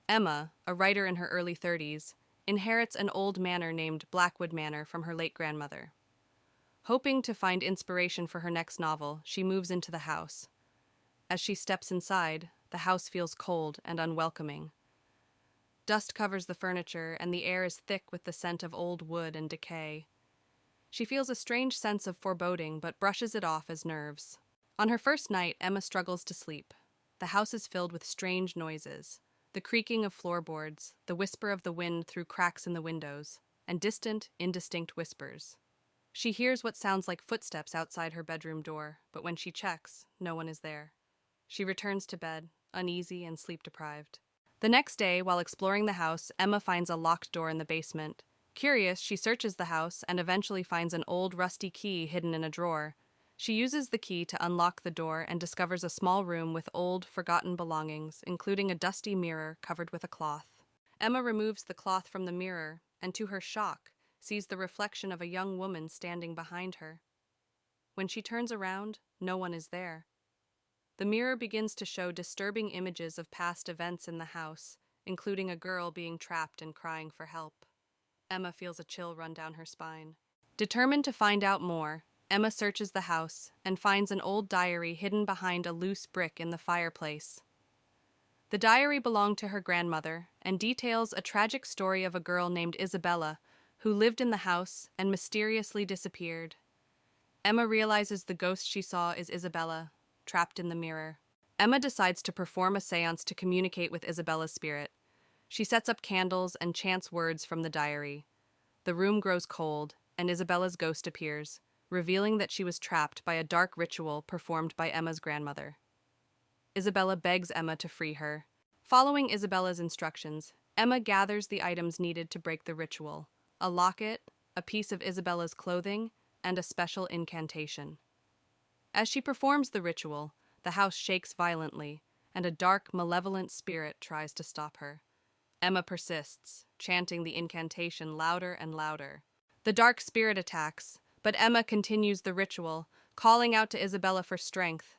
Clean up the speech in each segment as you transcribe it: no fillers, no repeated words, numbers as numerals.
Emma, a writer in her early 30s, inherits an old manor named Blackwood Manor from her late grandmother. Hoping to find inspiration for her next novel, she moves into the house. As she steps inside, the house feels cold and unwelcoming. Dust covers the furniture, and the air is thick with the scent of old wood and decay. She feels a strange sense of foreboding, but brushes it off as nerves. On her first night, Emma struggles to sleep. The house is filled with strange noises: the creaking of floorboards, the whisper of the wind through cracks in the windows, and distant, indistinct whispers. She hears what sounds like footsteps outside her bedroom door, but when she checks, no one is there. She returns to bed, uneasy and sleep-deprived. The next day, while exploring the house, Emma finds a locked door in the basement. Curious, she searches the house and eventually finds an old rusty key hidden in a drawer. She uses the key to unlock the door and discovers a small room with old, forgotten belongings, including a dusty mirror covered with a cloth. Emma removes the cloth from the mirror and, to her shock, sees the reflection of a young woman standing behind her. When she turns around, no one is there. The mirror begins to show disturbing images of past events in the house, including a girl being trapped and crying for help. Emma feels a chill run down her spine. Determined to find out more, Emma searches the house and finds an old diary hidden behind a loose brick in the fireplace. The diary belonged to her grandmother and details a tragic story of a girl named Isabella who lived in the house and mysteriously disappeared. Emma realizes the ghost she saw is Isabella, trapped in the mirror. Emma decides to perform a seance to communicate with Isabella's spirit. She sets up candles and chants words from the diary. The room grows cold, and Isabella's ghost appears, revealing that she was trapped by a dark ritual performed by Emma's grandmother. Isabella begs Emma to free her. Following Isabella's instructions, Emma gathers the items needed to break the ritual: a locket, a piece of Isabella's clothing, and a special incantation. As she performs the ritual, the house shakes violently, and a dark, malevolent spirit tries to stop her. Emma persists, chanting the incantation louder and louder. The dark spirit attacks, but Emma continues the ritual, calling out to Isabella for strength.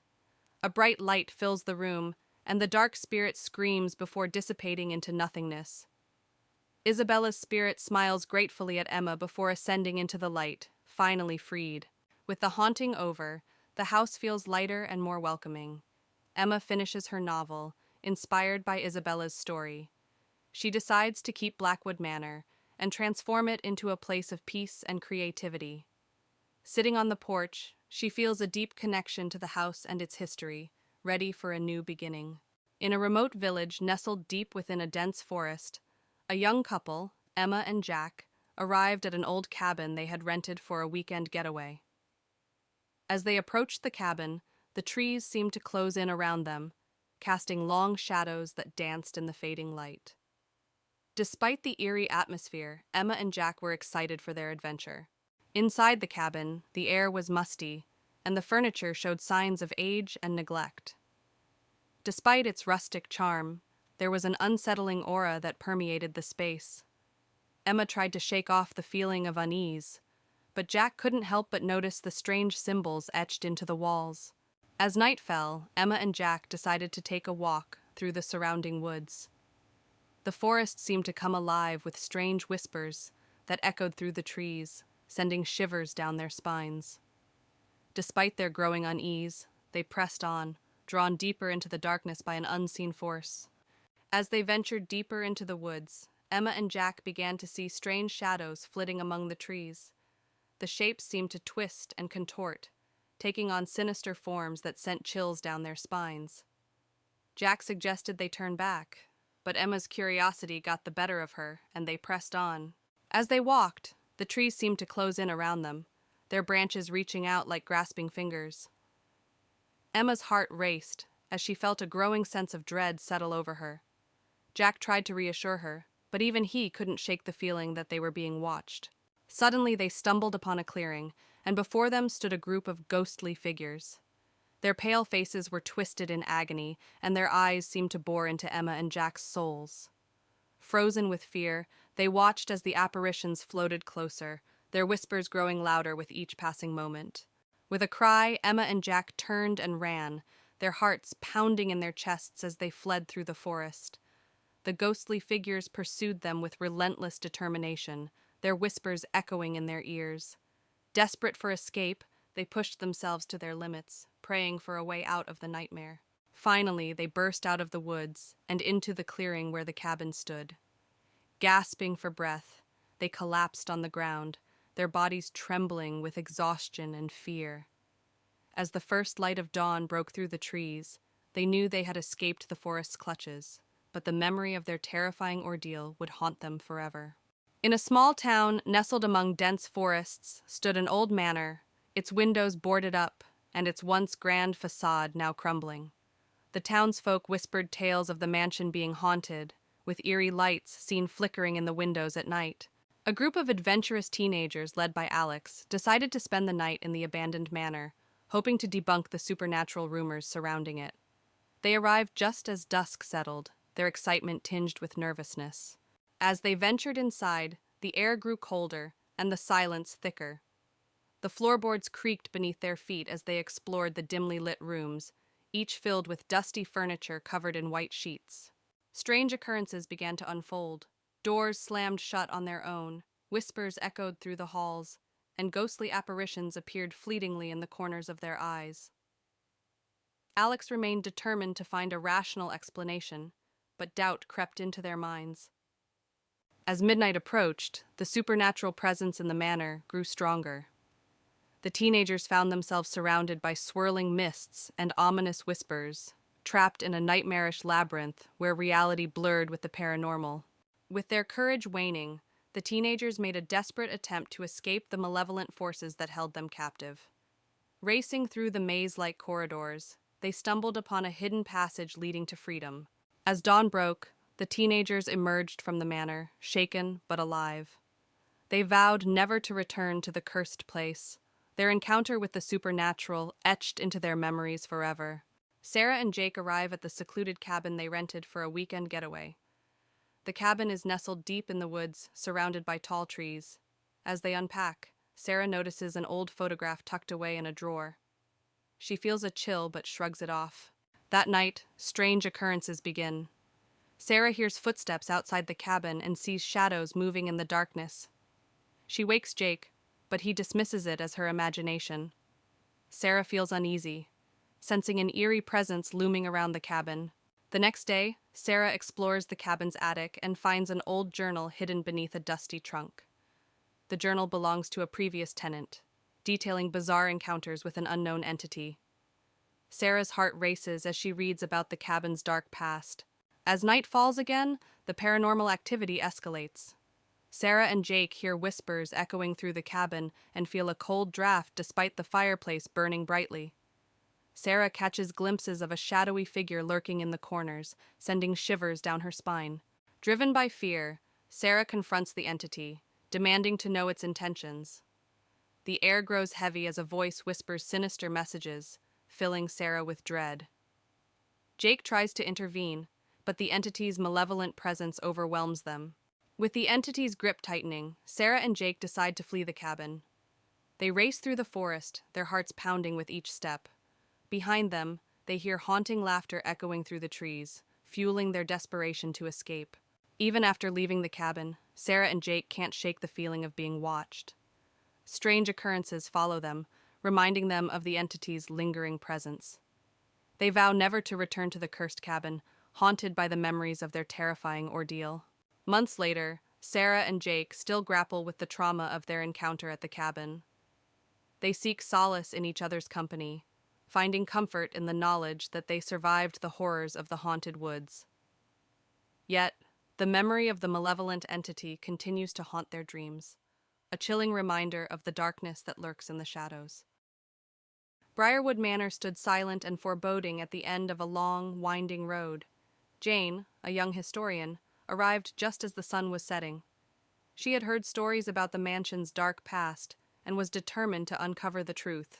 A bright light fills the room, and the dark spirit screams before dissipating into nothingness. Isabella's spirit smiles gratefully at Emma before ascending into the light, finally freed. With the haunting over, the house feels lighter and more welcoming. Emma finishes her novel, inspired by Isabella's story. She decides to keep Blackwood Manor and transform it into a place of peace and creativity. Sitting on the porch, she feels a deep connection to the house and its history, ready for a new beginning. In a remote village nestled deep within a dense forest, a young couple, Emma and Jack, arrived at an old cabin they had rented for a weekend getaway. As they approached the cabin, the trees seemed to close in around them, casting long shadows that danced in the fading light. Despite the eerie atmosphere, Emma and Jack were excited for their adventure. Inside the cabin, the air was musty, and the furniture showed signs of age and neglect. Despite its rustic charm, there was an unsettling aura that permeated the space. Emma tried to shake off the feeling of unease, but Jack couldn't help but notice the strange symbols etched into the walls. As night fell, Emma and Jack decided to take a walk through the surrounding woods. The forest seemed to come alive with strange whispers that echoed through the trees, sending shivers down their spines. Despite their growing unease, they pressed on, drawn deeper into the darkness by an unseen force. As they ventured deeper into the woods, Emma and Jack began to see strange shadows flitting among the trees. The shapes seemed to twist and contort, taking on sinister forms that sent chills down their spines. Jack suggested they turn back, but Emma's curiosity got the better of her, and they pressed on. As they walked, the trees seemed to close in around them, their branches reaching out like grasping fingers. Emma's heart raced as she felt a growing sense of dread settle over her. Jack tried to reassure her, but even he couldn't shake the feeling that they were being watched. Suddenly they stumbled upon a clearing, and before them stood a group of ghostly figures. Their pale faces were twisted in agony, and their eyes seemed to bore into Emma and Jack's souls. Frozen with fear, they watched as the apparitions floated closer, their whispers growing louder with each passing moment. With a cry, Emma and Jack turned and ran, their hearts pounding in their chests as they fled through the forest. The ghostly figures pursued them with relentless determination, their whispers echoing in their ears. Desperate for escape, they pushed themselves to their limits, praying for a way out of the nightmare. Finally, they burst out of the woods and into the clearing where the cabin stood. Gasping for breath, they collapsed on the ground, their bodies trembling with exhaustion and fear. As the first light of dawn broke through the trees, they knew they had escaped the forest's clutches, but the memory of their terrifying ordeal would haunt them forever. In a small town nestled among dense forests stood an old manor, its windows boarded up and its once grand facade now crumbling. The townsfolk whispered tales of the mansion being haunted, with eerie lights seen flickering in the windows at night. A group of adventurous teenagers led by Alex decided to spend the night in the abandoned manor, hoping to debunk the supernatural rumors surrounding it. They arrived just as dusk settled, their excitement tinged with nervousness. As they ventured inside, the air grew colder and the silence thicker. The floorboards creaked beneath their feet as they explored the dimly lit rooms, each filled with dusty furniture covered in white sheets. Strange occurrences began to unfold. Doors slammed shut on their own, whispers echoed through the halls, and ghostly apparitions appeared fleetingly in the corners of their eyes. Alex remained determined to find a rational explanation, but doubt crept into their minds. As midnight approached, the supernatural presence in the manor grew stronger. The teenagers found themselves surrounded by swirling mists and ominous whispers, trapped in a nightmarish labyrinth where reality blurred with the paranormal. With their courage waning, the teenagers made a desperate attempt to escape the malevolent forces that held them captive. Racing through the maze-like corridors, they stumbled upon a hidden passage leading to freedom. As dawn broke, the teenagers emerged from the manor, shaken but alive. They vowed never to return to the cursed place, their encounter with the supernatural etched into their memories forever. Sarah and Jake arrive at the secluded cabin they rented for a weekend getaway. The cabin is nestled deep in the woods, surrounded by tall trees. As they unpack, Sarah notices an old photograph tucked away in a drawer. She feels a chill but shrugs it off. That night, strange occurrences begin. Sarah hears footsteps outside the cabin and sees shadows moving in the darkness. She wakes Jake, but he dismisses it as her imagination. Sarah feels uneasy, sensing an eerie presence looming around the cabin. The next day, Sarah explores the cabin's attic and finds an old journal hidden beneath a dusty trunk. The journal belongs to a previous tenant, detailing bizarre encounters with an unknown entity. Sarah's heart races as she reads about the cabin's dark past. As night falls again, the paranormal activity escalates. Sarah and Jake hear whispers echoing through the cabin and feel a cold draft despite the fireplace burning brightly. Sarah catches glimpses of a shadowy figure lurking in the corners, sending shivers down her spine. Driven by fear, Sarah confronts the entity, demanding to know its intentions. The air grows heavy as a voice whispers sinister messages, filling Sarah with dread. Jake tries to intervene, but the entity's malevolent presence overwhelms them. With the entity's grip tightening, Sarah and Jake decide to flee the cabin. They race through the forest, their hearts pounding with each step. Behind them, they hear haunting laughter echoing through the trees, fueling their desperation to escape. Even after leaving the cabin, Sarah and Jake can't shake the feeling of being watched. Strange occurrences follow them, reminding them of the entity's lingering presence. They vow never to return to the cursed cabin, haunted by the memories of their terrifying ordeal. Months later, Sarah and Jake still grapple with the trauma of their encounter at the cabin. They seek solace in each other's company, finding comfort in the knowledge that they survived the horrors of the haunted woods. Yet, the memory of the malevolent entity continues to haunt their dreams, a chilling reminder of the darkness that lurks in the shadows. Briarwood Manor stood silent and foreboding at the end of a long, winding road. Jane, a young historian, arrived just as the sun was setting. She had heard stories about the mansion's dark past and was determined to uncover the truth.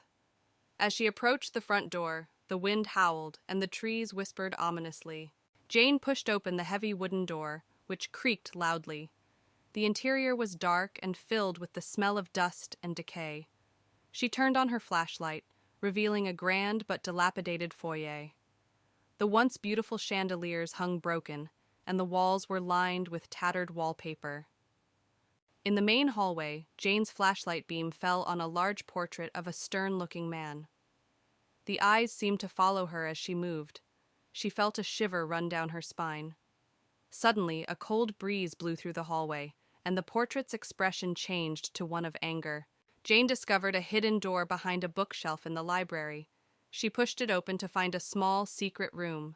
As she approached the front door, the wind howled and the trees whispered ominously. Jane pushed open the heavy wooden door, which creaked loudly. The interior was dark and filled with the smell of dust and decay. She turned on her flashlight, revealing a grand but dilapidated foyer. The once beautiful chandeliers hung broken, and the walls were lined with tattered wallpaper. In the main hallway, Jane's flashlight beam fell on a large portrait of a stern-looking man. The eyes seemed to follow her as she moved. She felt a shiver run down her spine. Suddenly, a cold breeze blew through the hallway, and the portrait's expression changed to one of anger. Jane discovered a hidden door behind a bookshelf in the library. She pushed it open to find a small, secret room.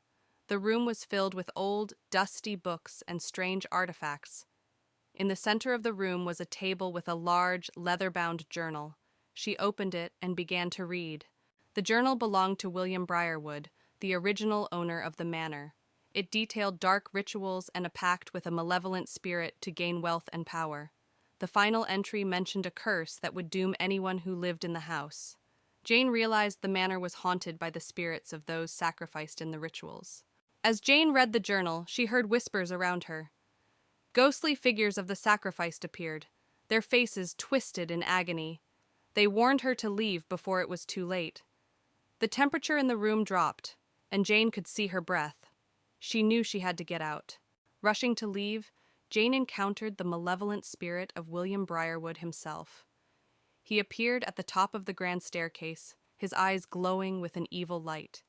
The room was filled with old, dusty books and strange artifacts. In the center of the room was a table with a large, leather-bound journal. She opened it and began to read. The journal belonged to William Briarwood, the original owner of the manor. It detailed dark rituals and a pact with a malevolent spirit to gain wealth and power. The final entry mentioned a curse that would doom anyone who lived in the house. Jane realized the manor was haunted by the spirits of those sacrificed in the rituals. As Jane read the journal, she heard whispers around her. Ghostly figures of the sacrificed appeared, their faces twisted in agony. They warned her to leave before it was too late. The temperature in the room dropped, and Jane could see her breath. She knew she had to get out. Rushing to leave, Jane encountered the malevolent spirit of William Briarwood himself. He appeared at the top of the grand staircase, his eyes glowing with an evil light.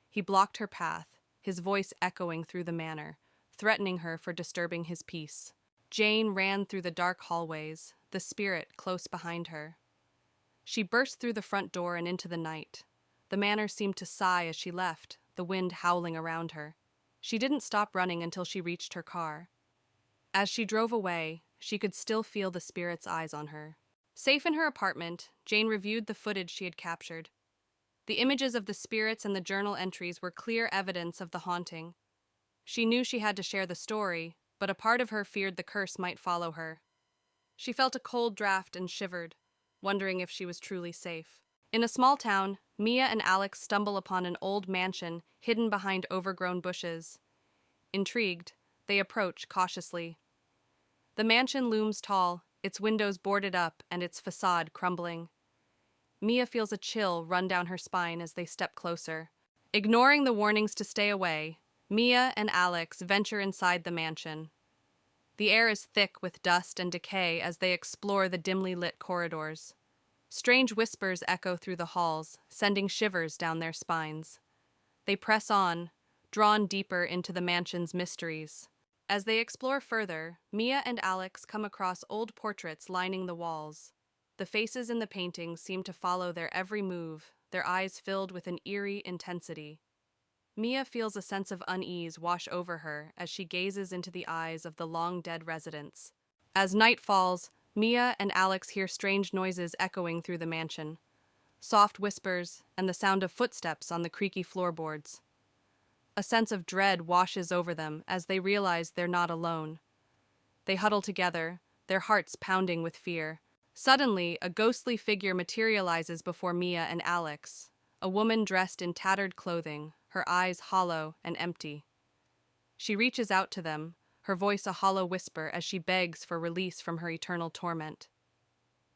He blocked her path, his voice echoing through the manor, threatening her for disturbing his peace. Jane ran through the dark hallways, the spirit close behind her. She burst through the front door and into the night. The manor seemed to sigh as she left, the wind howling around her. She didn't stop running until she reached her car. As she drove away, she could still feel the spirit's eyes on her. Safe in her apartment, Jane reviewed the footage she had captured. The images of the spirits and the journal entries were clear evidence of the haunting. She knew she had to share the story, but a part of her feared the curse might follow her. She felt a cold draft and shivered, wondering if she was truly safe. In a small town, Mia and Alex stumble upon an old mansion hidden behind overgrown bushes. Intrigued, they approach cautiously. The mansion looms tall, its windows boarded up and its facade crumbling. Mia feels a chill run down her spine as they step closer. Ignoring the warnings to stay away, Mia and Alex venture inside the mansion. The air is thick with dust and decay as they explore the dimly lit corridors. Strange whispers echo through the halls, sending shivers down their spines. They press on, drawn deeper into the mansion's mysteries. As they explore further, Mia and Alex come across old portraits lining the walls. The faces in the paintings seem to follow their every move, their eyes filled with an eerie intensity. Mia feels a sense of unease wash over her as she gazes into the eyes of the long-dead residents. As night falls, Mia and Alex hear strange noises echoing through the mansion. Soft whispers and the sound of footsteps on the creaky floorboards. A sense of dread washes over them as they realize they're not alone. They huddle together, their hearts pounding with fear. Suddenly, a ghostly figure materializes before Mia and Alex, a woman dressed in tattered clothing, her eyes hollow and empty. She reaches out to them, her voice a hollow whisper as she begs for release from her eternal torment.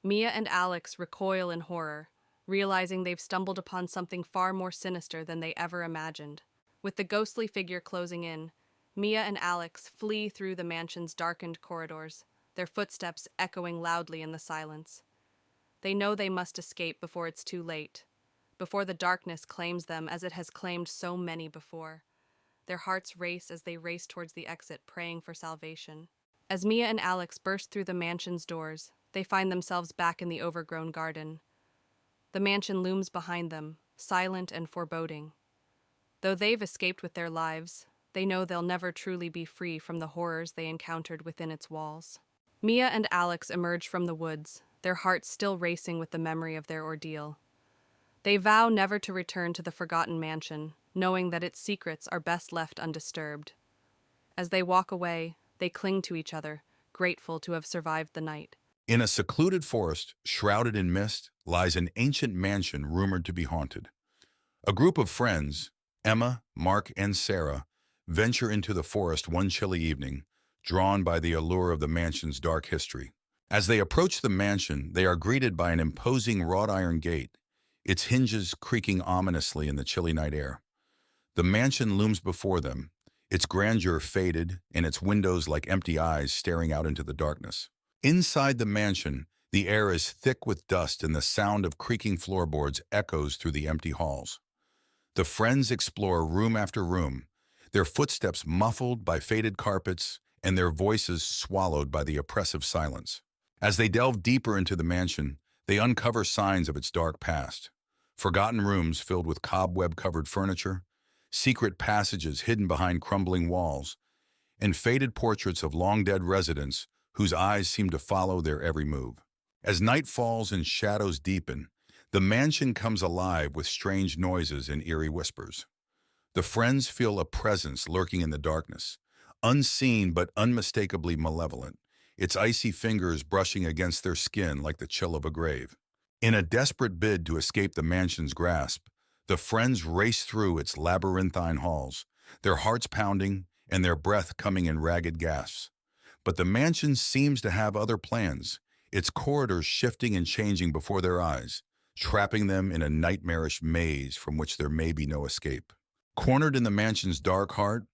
Mia and Alex recoil in horror, realizing they've stumbled upon something far more sinister than they ever imagined. With the ghostly figure closing in, Mia and Alex flee through the mansion's darkened corridors, their footsteps echoing loudly in the silence. They know they must escape before it's too late, before the darkness claims them as it has claimed so many before. Their hearts race as they race towards the exit, praying for salvation. As Mia and Alex burst through the mansion's doors, they find themselves back in the overgrown garden. The mansion looms behind them, silent and foreboding. Though they've escaped with their lives, they know they'll never truly be free from the horrors they encountered within its walls. Mia and Alex emerge from the woods, their hearts still racing with the memory of their ordeal. They vow never to return to the forgotten mansion, knowing that its secrets are best left undisturbed. As they walk away, they cling to each other, grateful to have survived the night. In a secluded forest, shrouded in mist, lies an ancient mansion rumored to be haunted. A group of friends, Emma, Mark, and Sarah, venture into the forest one chilly evening, drawn by the allure of the mansion's dark history. As they approach the mansion, they are greeted by an imposing wrought iron gate, its hinges creaking ominously in the chilly night air. The mansion looms before them, its grandeur faded and its windows like empty eyes staring out into the darkness. Inside the mansion, the air is thick with dust and the sound of creaking floorboards echoes through the empty halls. The friends explore room after room, their footsteps muffled by faded carpets and their voices swallowed by the oppressive silence. As they delve deeper into the mansion, they uncover signs of its dark past. Forgotten rooms filled with cobweb-covered furniture, secret passages hidden behind crumbling walls, and faded portraits of long-dead residents whose eyes seem to follow their every move. As night falls and shadows deepen, the mansion comes alive with strange noises and eerie whispers. The friends feel a presence lurking in the darkness, unseen but unmistakably malevolent, its icy fingers brushing against their skin like the chill of a grave. In a desperate bid to escape the mansion's grasp, the friends race through its labyrinthine halls, their hearts pounding and their breath coming in ragged gasps. But the mansion seems to have other plans, its corridors shifting and changing before their eyes, trapping them in a nightmarish maze from which there may be no escape. Cornered in the mansion's dark heart,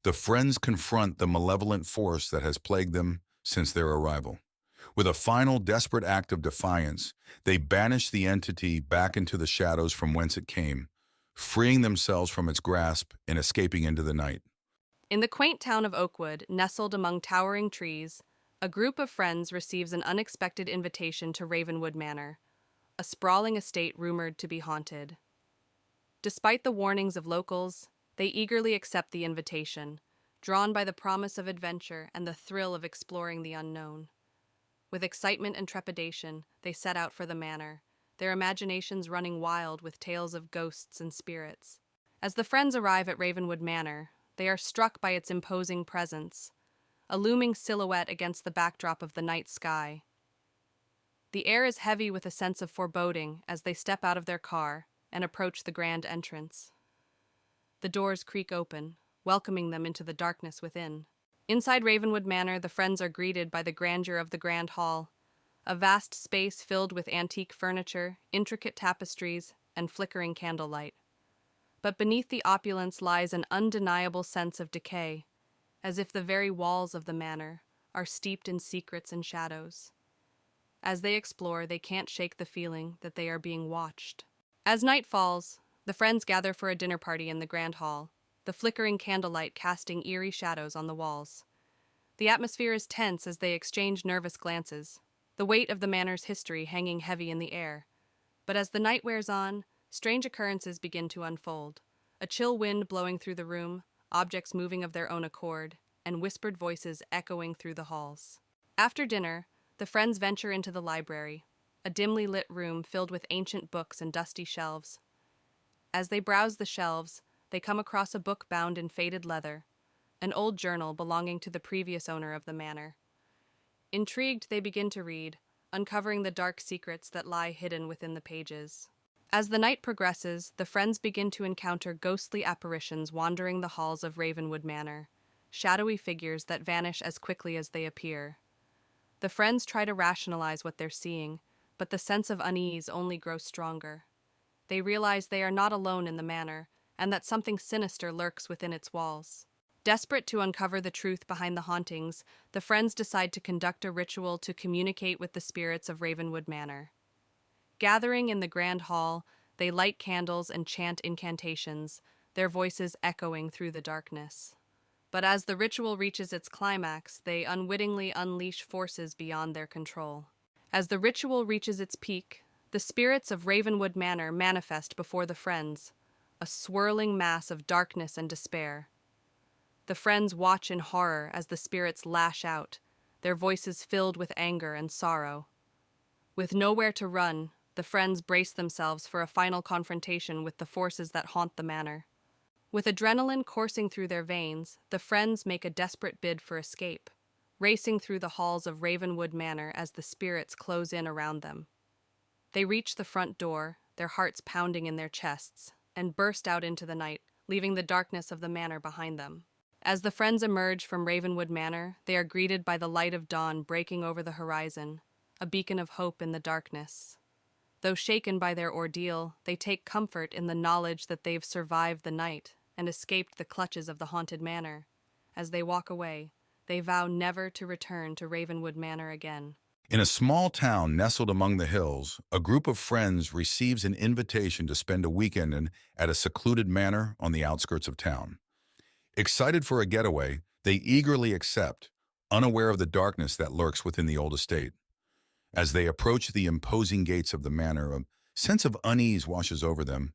the friends confront the malevolent force that has plagued them since their arrival. With a final desperate act of defiance, they banish the entity back into the shadows from whence it came, freeing themselves from its grasp and escaping into the night. In the quaint town of Oakwood, nestled among towering trees, a group of friends receives an unexpected invitation to Ravenwood Manor, a sprawling estate rumored to be haunted. Despite the warnings of locals, they eagerly accept the invitation, drawn by the promise of adventure and the thrill of exploring the unknown. With excitement and trepidation, they set out for the manor, their imaginations running wild with tales of ghosts and spirits. As the friends arrive at Ravenwood Manor, they are struck by its imposing presence, a looming silhouette against the backdrop of the night sky. The air is heavy with a sense of foreboding as they step out of their car and approach the grand entrance. The doors creak open, welcoming them into the darkness within. Inside Ravenwood Manor, the friends are greeted by the grandeur of the Grand Hall, a vast space filled with antique furniture, intricate tapestries, and flickering candlelight. But beneath the opulence lies an undeniable sense of decay, as if the very walls of the manor are steeped in secrets and shadows. As they explore, they can't shake the feeling that they are being watched. As night falls, the friends gather for a dinner party in the Grand Hall, the flickering candlelight casting eerie shadows on the walls. The atmosphere is tense as they exchange nervous glances, the weight of the manor's history hanging heavy in the air. But as the night wears on, strange occurrences begin to unfold. A chill wind blowing through the room, objects moving of their own accord, and whispered voices echoing through the halls. After dinner, the friends venture into the library, a dimly lit room filled with ancient books and dusty shelves. As they browse the shelves, they come across a book bound in faded leather, an old journal belonging to the previous owner of the manor. Intrigued, they begin to read, uncovering the dark secrets that lie hidden within the pages. As the night progresses, the friends begin to encounter ghostly apparitions wandering the halls of Ravenwood Manor, shadowy figures that vanish as quickly as they appear. The friends try to rationalize what they're seeing, but the sense of unease only grows stronger. They realize they are not alone in the manor, and that something sinister lurks within its walls. Desperate to uncover the truth behind the hauntings, the friends decide to conduct a ritual to communicate with the spirits of Ravenwood Manor. Gathering in the grand hall, they light candles and chant incantations, their voices echoing through the darkness. But as the ritual reaches its climax, they unwittingly unleash forces beyond their control. As the ritual reaches its peak, the spirits of Ravenwood Manor manifest before the friends, a swirling mass of darkness and despair. The friends watch in horror as the spirits lash out, their voices filled with anger and sorrow. With nowhere to run, the friends brace themselves for a final confrontation with the forces that haunt the manor. With adrenaline coursing through their veins, the friends make a desperate bid for escape, racing through the halls of Ravenwood Manor as the spirits close in around them. They reach the front door, their hearts pounding in their chests, and burst out into the night, leaving the darkness of the manor behind them. As the friends emerge from Ravenwood Manor, they are greeted by the light of dawn breaking over the horizon, a beacon of hope in the darkness. Though shaken by their ordeal, they take comfort in the knowledge that they've survived the night and escaped the clutches of the haunted manor. As they walk away, they vow never to return to Ravenwood Manor again. In a small town nestled among the hills, a group of friends receives an invitation to spend a weekend at a secluded manor on the outskirts of town. Excited for a getaway, they eagerly accept, unaware of the darkness that lurks within the old estate. As they approach the imposing gates of the manor, a sense of unease washes over them,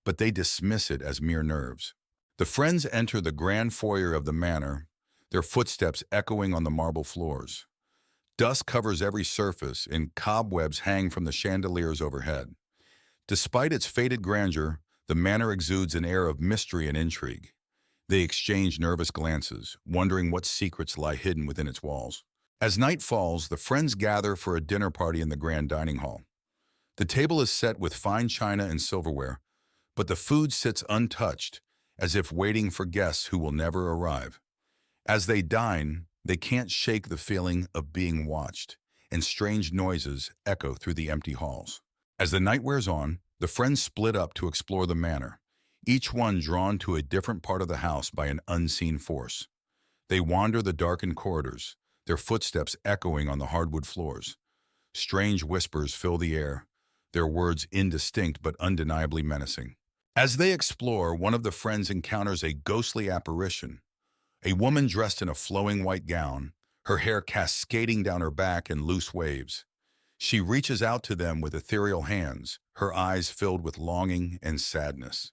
but they dismiss it as mere nerves. The friends enter the grand foyer of the manor, their footsteps echoing on the marble floors. Dust covers every surface, and cobwebs hang from the chandeliers overhead. Despite its faded grandeur, the manor exudes an air of mystery and intrigue. They exchange nervous glances, wondering what secrets lie hidden within its walls. As night falls, the friends gather for a dinner party in the grand dining hall. The table is set with fine china and silverware, but the food sits untouched, as if waiting for guests who will never arrive. As they dine, they can't shake the feeling of being watched, and strange noises echo through the empty halls. As the night wears on, the friends split up to explore the manor, each one drawn to a different part of the house by an unseen force. They wander the darkened corridors, their footsteps echoing on the hardwood floors. Strange whispers fill the air, their words indistinct but undeniably menacing. As they explore, one of the friends encounters a ghostly apparition, a woman dressed in a flowing white gown, her hair cascading down her back in loose waves. She reaches out to them with ethereal hands, her eyes filled with longing and sadness.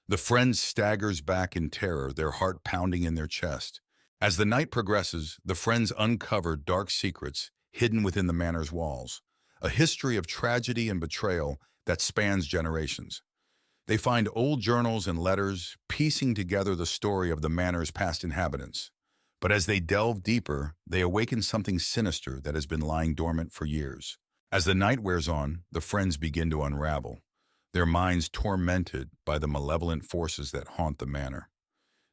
The friend staggers back in terror, their heart pounding in their chest. As the night progresses, the friends uncover dark secrets hidden within the manor's walls, a history of tragedy and betrayal that spans generations. They find old journals and letters, piecing together the story of the manor's past inhabitants. But as they delve deeper, they awaken something sinister that has been lying dormant for years. As the night wears on, the friends begin to unravel, their minds tormented by the malevolent forces that haunt the manor.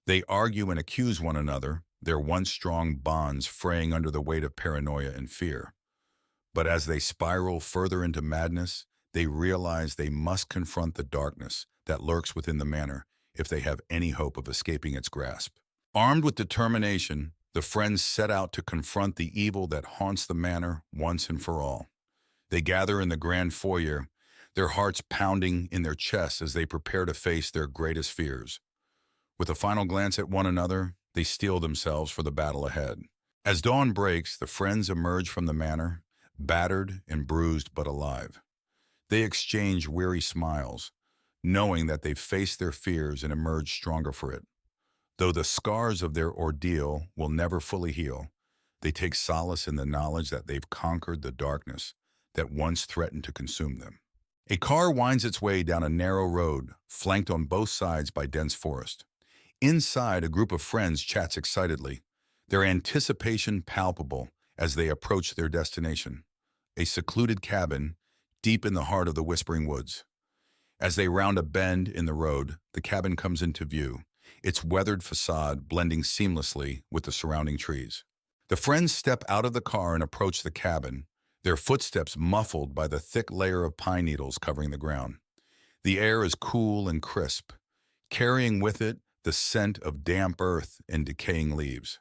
They argue and accuse one another, their once strong bonds fraying under the weight of paranoia and fear. But as they spiral further into madness, they realize they must confront the darkness that lurks within the manor if they have any hope of escaping its grasp. Armed with determination, the friends set out to confront the evil that haunts the manor once and for all. They gather in the grand foyer, their hearts pounding in their chests as they prepare to face their greatest fears. With a final glance at one another, they steel themselves for the battle ahead. As dawn breaks, the friends emerge from the manor, battered and bruised but alive. They exchange weary smiles, knowing that they've faced their fears and emerged stronger for it. Though the scars of their ordeal will never fully heal, they take solace in the knowledge that they've conquered the darkness that once threatened to consume them. A car winds its way down a narrow road, flanked on both sides by dense forest. Inside, a group of friends chats excitedly, their anticipation palpable as they approach their destination, a secluded cabin deep in the heart of the Whispering Woods. As they round a bend in the road, the cabin comes into view, its weathered facade blending seamlessly with the surrounding trees. The friends step out of the car and approach the cabin, their footsteps muffled by the thick layer of pine needles covering the ground. The air is cool and crisp, carrying with it the scent of damp earth and decaying leaves.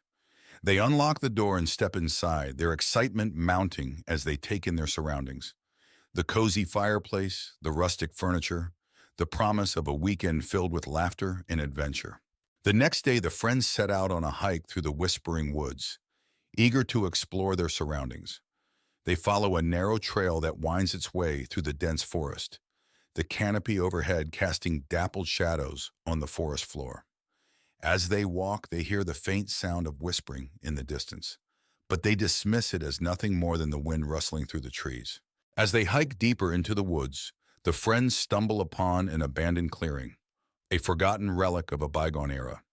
They unlock the door and step inside, their excitement mounting as they take in their surroundings. The cozy fireplace, the rustic furniture, the promise of a weekend filled with laughter and adventure. The next day, the friends set out on a hike through the Whispering Woods, eager to explore their surroundings. They follow a narrow trail that winds its way through the dense forest, the canopy overhead casting dappled shadows on the forest floor. As they walk, they hear the faint sound of whispering in the distance, but they dismiss it as nothing more than the wind rustling through the trees. As they hike deeper into the woods, the friends stumble upon an abandoned clearing, a forgotten relic of a bygone era.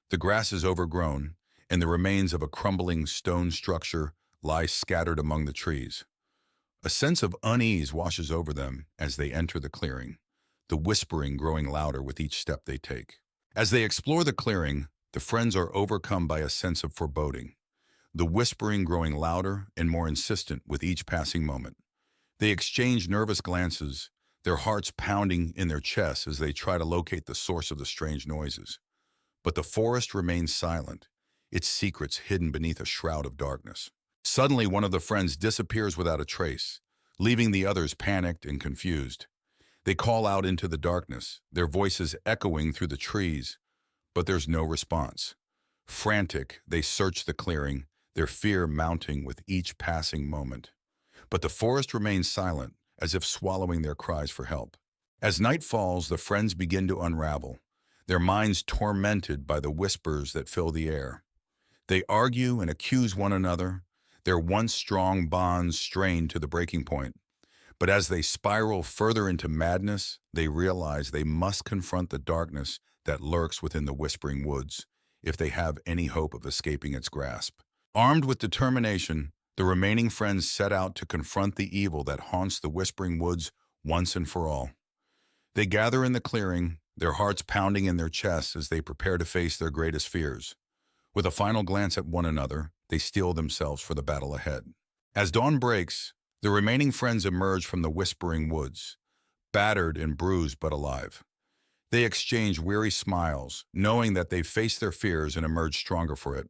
The grass is overgrown, and the remains of a crumbling stone structure lie scattered among the trees. A sense of unease washes over them as they enter the clearing, the whispering growing louder with each step they take. As they explore the clearing, the friends are overcome by a sense of foreboding, the whispering growing louder and more insistent with each passing moment. They exchange nervous glances, their hearts pounding in their chests as they try to locate the source of the strange noises. But the forest remains silent, its secrets hidden beneath a shroud of darkness. Suddenly, one of the friends disappears without a trace, leaving the others panicked and confused. They call out into the darkness, their voices echoing through the trees, but there's no response. Frantic, they search the clearing, their fear mounting with each passing moment. But the forest remains silent, as if swallowing their cries for help. As night falls, the friends begin to unravel, their minds tormented by the whispers that fill the air. They argue and accuse one another, their once strong bonds strained to the breaking point. But as they spiral further into madness, they realize they must confront the darkness that lurks within the whispering woods, if they have any hope of escaping its grasp. Armed with determination, the remaining friends set out to confront the evil that haunts the whispering woods once and for all. They gather in the clearing, their hearts pounding in their chests as they prepare to face their greatest fears. With a final glance at one another, they steel themselves for the battle ahead. As dawn breaks, the remaining friends emerge from the whispering woods, battered and bruised but alive. They exchange weary smiles, knowing that they've faced their fears and emerged stronger for it.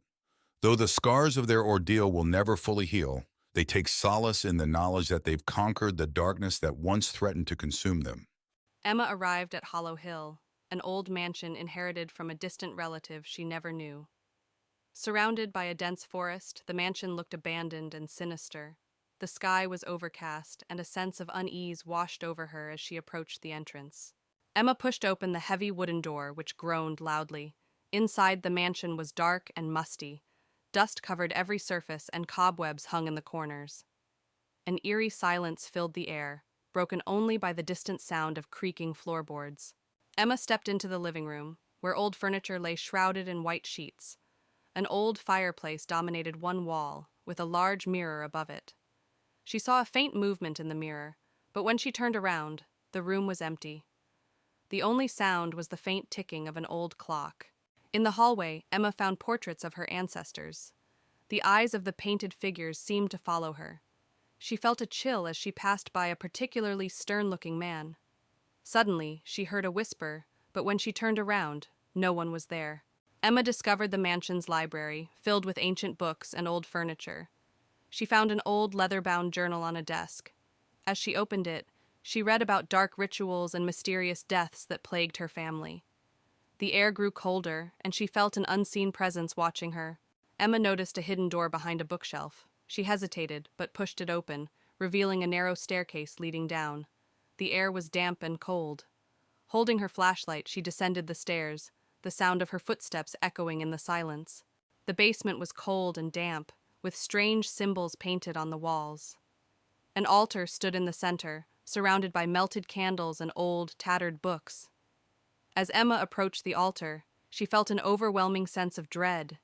Though the scars of their ordeal will never fully heal, they take solace in the knowledge that they've conquered the darkness that once threatened to consume them. Emma arrived at Hollow Hill, an old mansion inherited from a distant relative she never knew. Surrounded by a dense forest, the mansion looked abandoned and sinister. The sky was overcast, and a sense of unease washed over her as she approached the entrance. Emma pushed open the heavy wooden door, which groaned loudly. Inside, the mansion was dark and musty. Dust covered every surface, and cobwebs hung in the corners. An eerie silence filled the air, broken only by the distant sound of creaking floorboards. Emma stepped into the living room, where old furniture lay shrouded in white sheets. An old fireplace dominated one wall, with a large mirror above it. She saw a faint movement in the mirror, but when she turned around, the room was empty. The only sound was the faint ticking of an old clock. In the hallway, Emma found portraits of her ancestors. The eyes of the painted figures seemed to follow her. She felt a chill as she passed by a particularly stern-looking man. Suddenly, she heard a whisper, but when she turned around, no one was there. Emma discovered the mansion's library, filled with ancient books and old furniture. She found an old leather-bound journal on a desk. As she opened it, she read about dark rituals and mysterious deaths that plagued her family. The air grew colder, and she felt an unseen presence watching her. Emma noticed a hidden door behind a bookshelf. She hesitated, but pushed it open, revealing a narrow staircase leading down. The air was damp and cold. Holding her flashlight, she descended the stairs, the sound of her footsteps echoing in the silence. The basement was cold and damp, with strange symbols painted on the walls. An altar stood in the center, surrounded by melted candles and old, tattered books. As Emma approached the altar, she felt an overwhelming sense of dread.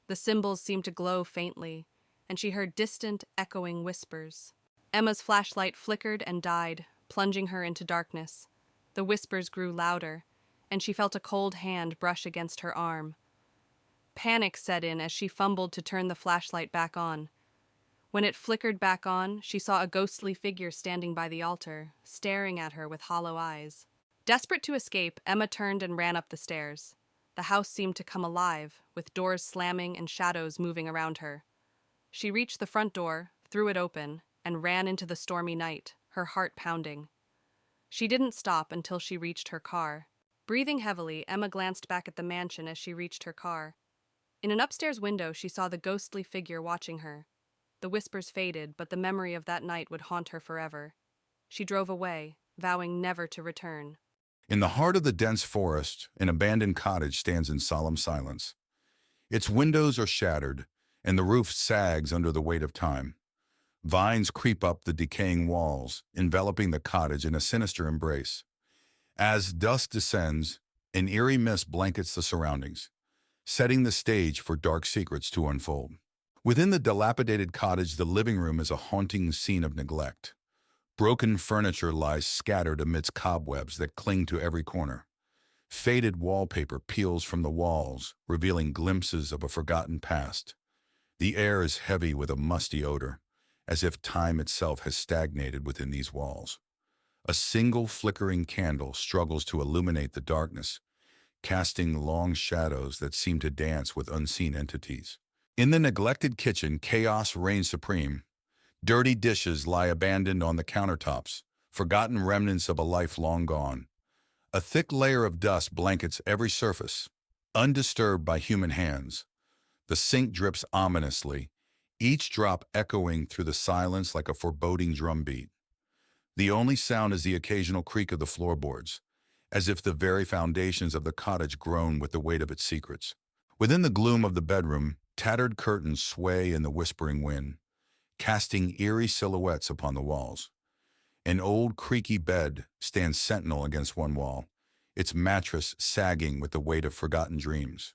The symbols seemed to glow faintly, and she heard distant, echoing whispers. Emma's flashlight flickered and died, plunging her into darkness. The whispers grew louder, and she felt a cold hand brush against her arm. Panic set in as she fumbled to turn the flashlight back on. When it flickered back on, she saw a ghostly figure standing by the altar, staring at her with hollow eyes. Desperate to escape, Emma turned and ran up the stairs. The house seemed to come alive, with doors slamming and shadows moving around her. She reached the front door, threw it open, and ran into the stormy night, her heart pounding. She didn't stop until she reached her car. Breathing heavily, Emma glanced back at the mansion as she reached her car. In an upstairs window, she saw the ghostly figure watching her. The whispers faded, but the memory of that night would haunt her forever. She drove away, vowing never to return. In the heart of the dense forest, an abandoned cottage stands in solemn silence. Its windows are shattered, and the roof sags under the weight of time. Vines creep up the decaying walls, enveloping the cottage in a sinister embrace. As dusk descends, an eerie mist blankets the surroundings, setting the stage for dark secrets to unfold. Within the dilapidated cottage, the living room is a haunting scene of neglect. Broken furniture lies scattered amidst cobwebs that cling to every corner. Faded wallpaper peels from the walls, revealing glimpses of a forgotten past. The air is heavy with a musty odor, as if time itself has stagnated within these walls. A single flickering candle struggles to illuminate the darkness, casting long shadows that seemed to dance with unseen entities. In the neglected kitchen, chaos reigned supreme. Dirty dishes lie abandoned on the countertops, forgotten remnants of a life long gone. A thick layer of dust blankets every surface, undisturbed by human hands. The sink drips ominously, each drop echoing through the silence like a foreboding drumbeat. The only sound is the occasional creak of the floorboards, as if the very foundations of the cottage groan with the weight of its secrets. Within the gloom of the bedroom, tattered curtains sway in the whispering wind, casting eerie silhouettes upon the walls. An old, creaky bed stands sentinel against one wall, its mattress sagging with the weight of forgotten dreams.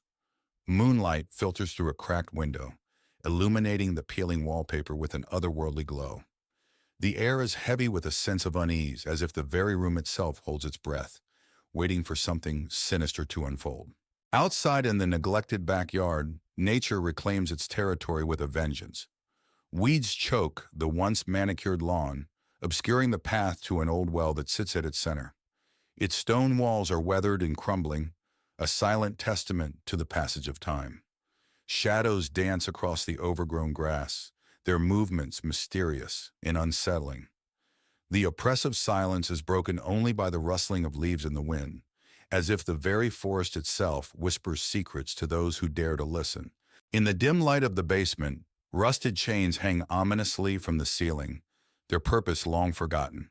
Moonlight filters through a cracked window, illuminating the peeling wallpaper with an otherworldly glow. The air is heavy with a sense of unease, as if the very room itself holds its breath, waiting for something sinister to unfold. Outside in the neglected backyard, nature reclaims its territory with a vengeance. Weeds choke the once manicured lawn, obscuring the path to an old well that sits at its center. Its stone walls are weathered and crumbling, a silent testament to the passage of time. Shadows dance across the overgrown grass, their movements mysterious and unsettling. The oppressive silence is broken only by the rustling of leaves in the wind, as if the very forest itself whispers secrets to those who dare to listen. In the dim light of the basement, rusted chains hang ominously from the ceiling, their purpose long forgotten.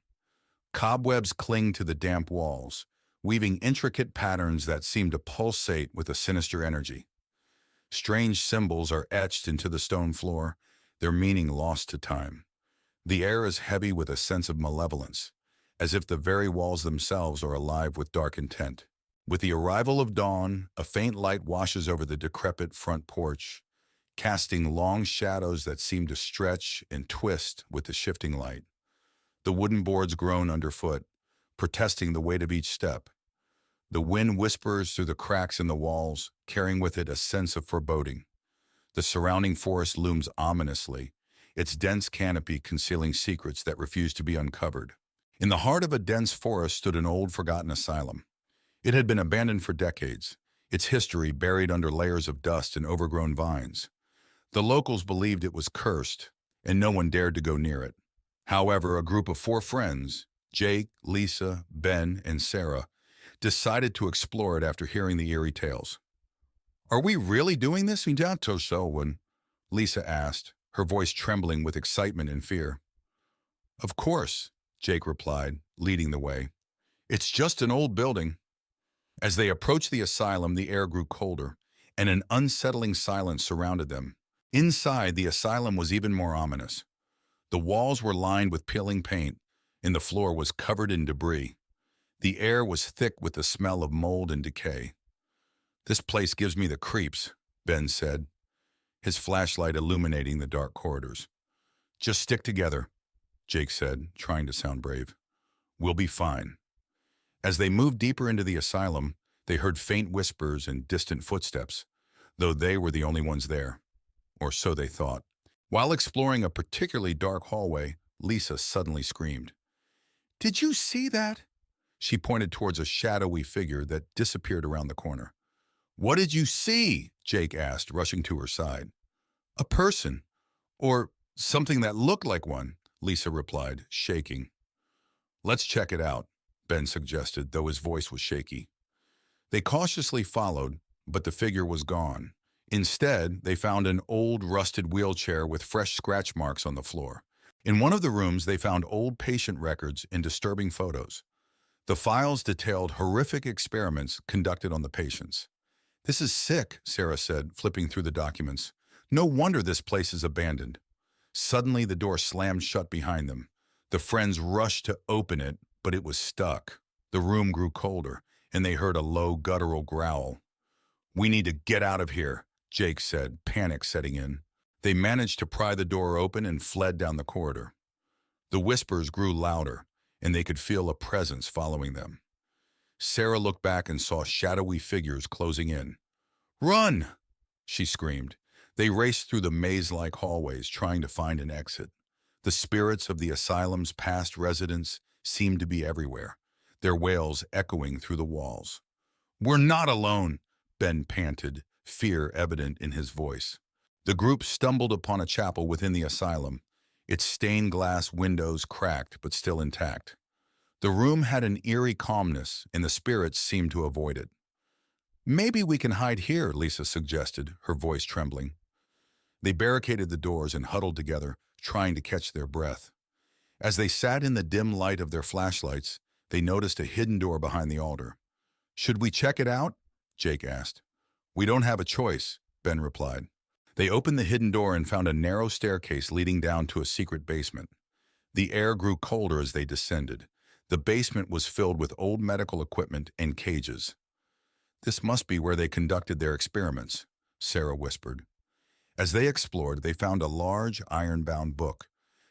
Cobwebs cling to the damp walls, weaving intricate patterns that seem to pulsate with a sinister energy. Strange symbols are etched into the stone floor, their meaning lost to time. The air is heavy with a sense of malevolence, as if the very walls themselves are alive with dark intent. With the arrival of dawn, a faint light washes over the decrepit front porch, casting long shadows that seem to stretch and twist with the shifting light. The wooden boards groan underfoot, protesting the weight of each step. The wind whispers through the cracks in the walls, carrying with it a sense of foreboding. The surrounding forest looms ominously, its dense canopy concealing secrets that refuse to be uncovered. In the heart of a dense forest stood an old, forgotten asylum. It had been abandoned for decades, its history buried under layers of dust and overgrown vines. The locals believed it was cursed, and no one dared to go near it. However, a group of 4 friends, Jake, Lisa, Ben, and Sarah, decided to explore it after hearing the eerie tales. "Are we really doing this, Selwyn?" Lisa asked, her voice trembling with excitement and fear. "Of course," Jake replied, leading the way. "It's just an old building." As they approached the asylum, the air grew colder, and an unsettling silence surrounded them. Inside, the asylum was even more ominous. The walls were lined with peeling paint, and the floor was covered in debris. The air was thick with the smell of mold and decay. "This place gives me the creeps," Ben said, his flashlight illuminating the dark corridors. "Just stick together," Jake said, trying to sound brave. "We'll be fine." As they moved deeper into the asylum, they heard faint whispers and distant footsteps, though they were the only ones there. Or so they thought. While exploring a particularly dark hallway, Lisa suddenly screamed. "Did you see that?" She pointed towards a shadowy figure that disappeared around the corner. "What did you see?" Jake asked, rushing to her side. "A person, or something that looked like one," Lisa replied, shaking. "Let's check it out," Ben suggested, though his voice was shaky. They cautiously followed, but the figure was gone. Instead, they found an old, rusted wheelchair with fresh scratch marks on the floor. In one of the rooms, they found old patient records and disturbing photos. The files detailed horrific experiments conducted on the patients. "This is sick," Sarah said, flipping through the documents. "No wonder this place is abandoned." Suddenly, the door slammed shut behind them. The friends rushed to open it, but it was stuck. The room grew colder, and they heard a low, guttural growl. "We need to get out of here," Jake said, panic setting in. They managed to pry the door open and fled down the corridor. The whispers grew louder, and they could feel a presence following them. Sarah looked back and saw shadowy figures closing in. "Run!" she screamed. They raced through the maze-like hallways, trying to find an exit. The spirits of the asylum's past residents seemed to be everywhere, their wails echoing through the walls. "We're not alone," Ben panted, fear evident in his voice. The group stumbled upon a chapel within the asylum, its stained glass windows cracked but still intact. The room had an eerie calmness, and the spirits seemed to avoid it. "Maybe we can hide here," Lisa suggested, her voice trembling. They barricaded the doors and huddled together, trying to catch their breath. As they sat in the dim light of their flashlights, they noticed a hidden door behind the altar. "Should we check it out?" Jake asked. "We don't have a choice," Ben replied. They opened the hidden door and found a narrow staircase leading down to a secret basement. The air grew colder as they descended. The basement was filled with old medical equipment and cages. "This must be where they conducted their experiments," Sarah whispered. As they explored, they found a large, iron-bound book,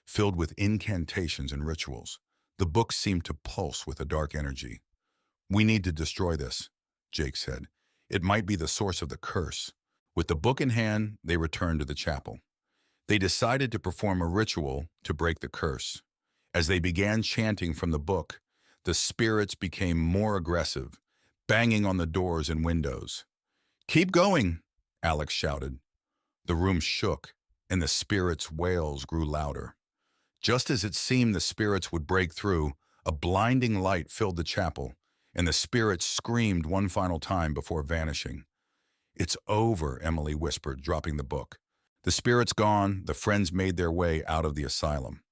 filled with incantations and rituals. The book seemed to pulse with a dark energy. "We need to destroy this," Jake said. "It might be the source of the curse." With the book in hand, they returned to the chapel. They decided to perform a ritual to break the curse. As they began chanting from the book, the spirits became more aggressive, banging on the doors and windows. "Keep going," Alex shouted. The room shook, and the spirits' wails grew louder. Just as it seemed the spirits would break through, a blinding light filled the chapel, and the spirits screamed one final time before vanishing. "It's over," Emily whispered, dropping the book. The spirits gone, the friends made their way out of the asylum.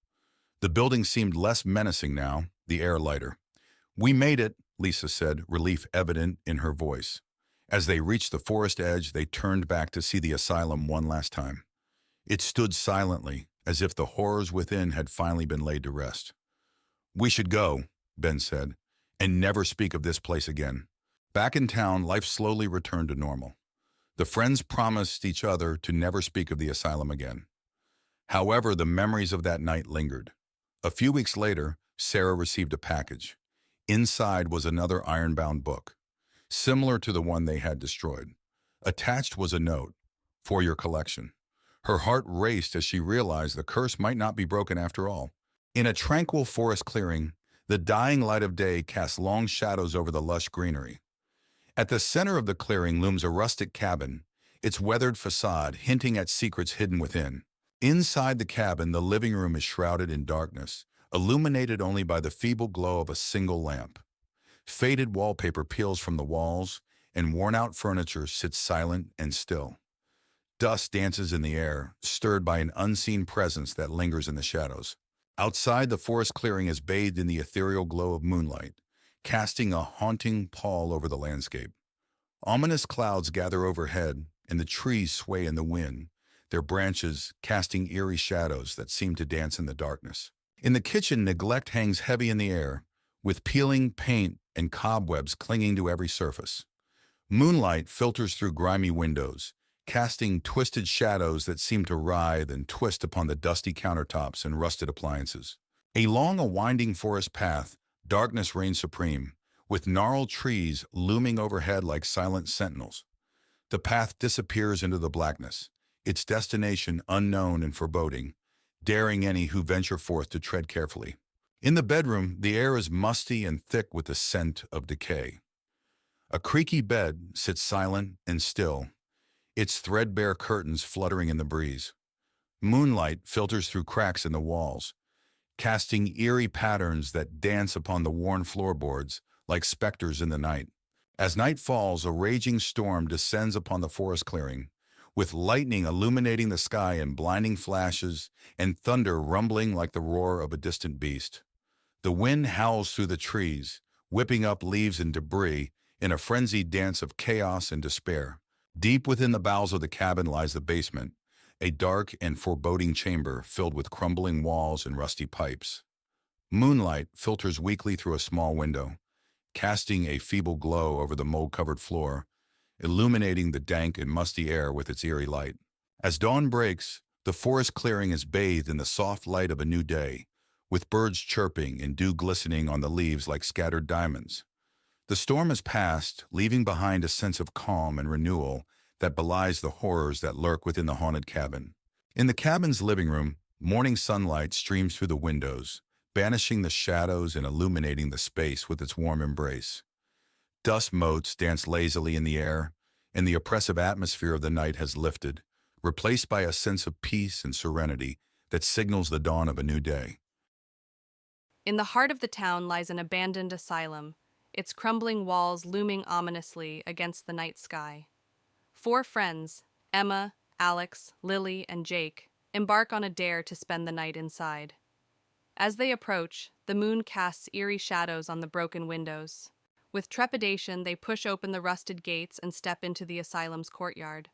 The building seemed less menacing now, the air lighter. "We made it," Lisa said, relief evident in her voice. As they reached the forest edge, they turned back to see the asylum one last time. It stood silently, as if the horrors within had finally been laid to rest. "We should go," Ben said, "and never speak of this place again." Back in town, life slowly returned to normal. The friends promised each other to never speak of the asylum again. However, the memories of that night lingered. A few weeks later, Sarah received a package. Inside was another iron-bound book, similar to the one they had destroyed. Attached was a note, "For your collection." Her heart raced as she realized the curse might not be broken after all. In a tranquil forest clearing, the dying light of day cast long shadows over the lush greenery. At the center of the clearing looms a rustic cabin, its weathered facade hinting at secrets hidden within. Inside the cabin, the living room is shrouded in darkness, illuminated only by the feeble glow of a single lamp. Faded wallpaper peels from the walls, and worn-out furniture sits silent and still. Dust dances in the air, stirred by an unseen presence that lingers in the shadows. Outside, the forest clearing is bathed in the ethereal glow of moonlight, casting a haunting pall over the landscape. Ominous clouds gather overhead, and the trees sway in the wind, their branches casting eerie shadows that seem to dance in the darkness. In the kitchen, neglect hangs heavy in the air, with peeling paint and cobwebs clinging to every surface. Moonlight filters through grimy windows, casting twisted shadows that seem to writhe and twist upon the dusty countertops and rusted appliances. Along a winding forest path, darkness reigns supreme, with gnarled trees looming overhead like silent sentinels. The path disappears into the blackness, its destination unknown and foreboding, daring any who venture forth to tread carefully. In the bedroom, the air is musty and thick with the scent of decay. A creaky bed sits silent and still, its threadbare curtains fluttering in the breeze. Moonlight filters through cracks in the walls, casting eerie patterns that dance upon the worn floorboards like specters in the night. As night falls, a raging storm descends upon the forest clearing, with lightning illuminating the sky in blinding flashes and thunder rumbling like the roar of a distant beast. The wind howls through the trees, whipping up leaves and debris in a frenzied dance of chaos and despair. Deep within the bowels of the cabin lies the basement, a dark and foreboding chamber filled with crumbling walls and rusty pipes. Moonlight filters weakly through a small window, casting a feeble glow over the mold-covered floor, illuminating the dank and musty air with its eerie light. As dawn breaks, the forest clearing is bathed in the soft light of a new day, with birds chirping and dew glistening on the leaves like scattered diamonds. The storm has passed, leaving behind a sense of calm and renewal that belies the horrors that lurk within the haunted cabin. In the cabin's living room, morning sunlight streams through the windows, banishing the shadows and illuminating the space with its warm embrace. Dust motes dance lazily in the air, and the oppressive atmosphere of the night has lifted, replaced by a sense of peace and serenity that signals the dawn of a new day. In the heart of the town lies an abandoned asylum, its crumbling walls looming ominously against the night sky. Four friends, Emma, Alex, Lily, and Jake, embark on a dare to spend the night inside. As they approach, the moon casts eerie shadows on the broken windows. With trepidation, they push open the rusted gates and step into the asylum's courtyard.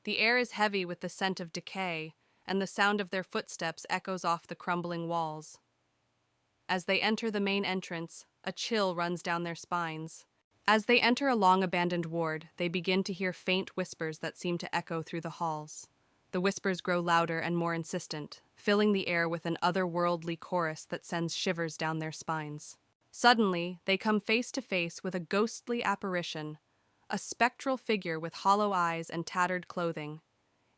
The air is heavy with the scent of decay, and the sound of their footsteps echoes off the crumbling walls. As they enter the main entrance, a chill runs down their spines. As they enter a long-abandoned ward, they begin to hear faint whispers that seem to echo through the halls. The whispers grow louder and more insistent, filling the air with an otherworldly chorus that sends shivers down their spines. Suddenly, they come face to face with a ghostly apparition, a spectral figure with hollow eyes and tattered clothing.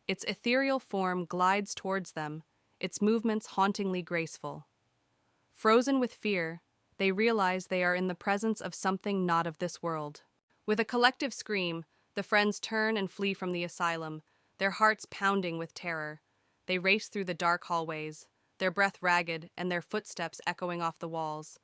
Its ethereal form glides towards them, its movements hauntingly graceful. Frozen with fear, they realize they are in the presence of something not of this world. With a collective scream, the friends turn and flee from the asylum, their hearts pounding with terror. They race through the dark hallways, their breath ragged and their footsteps echoing off the walls.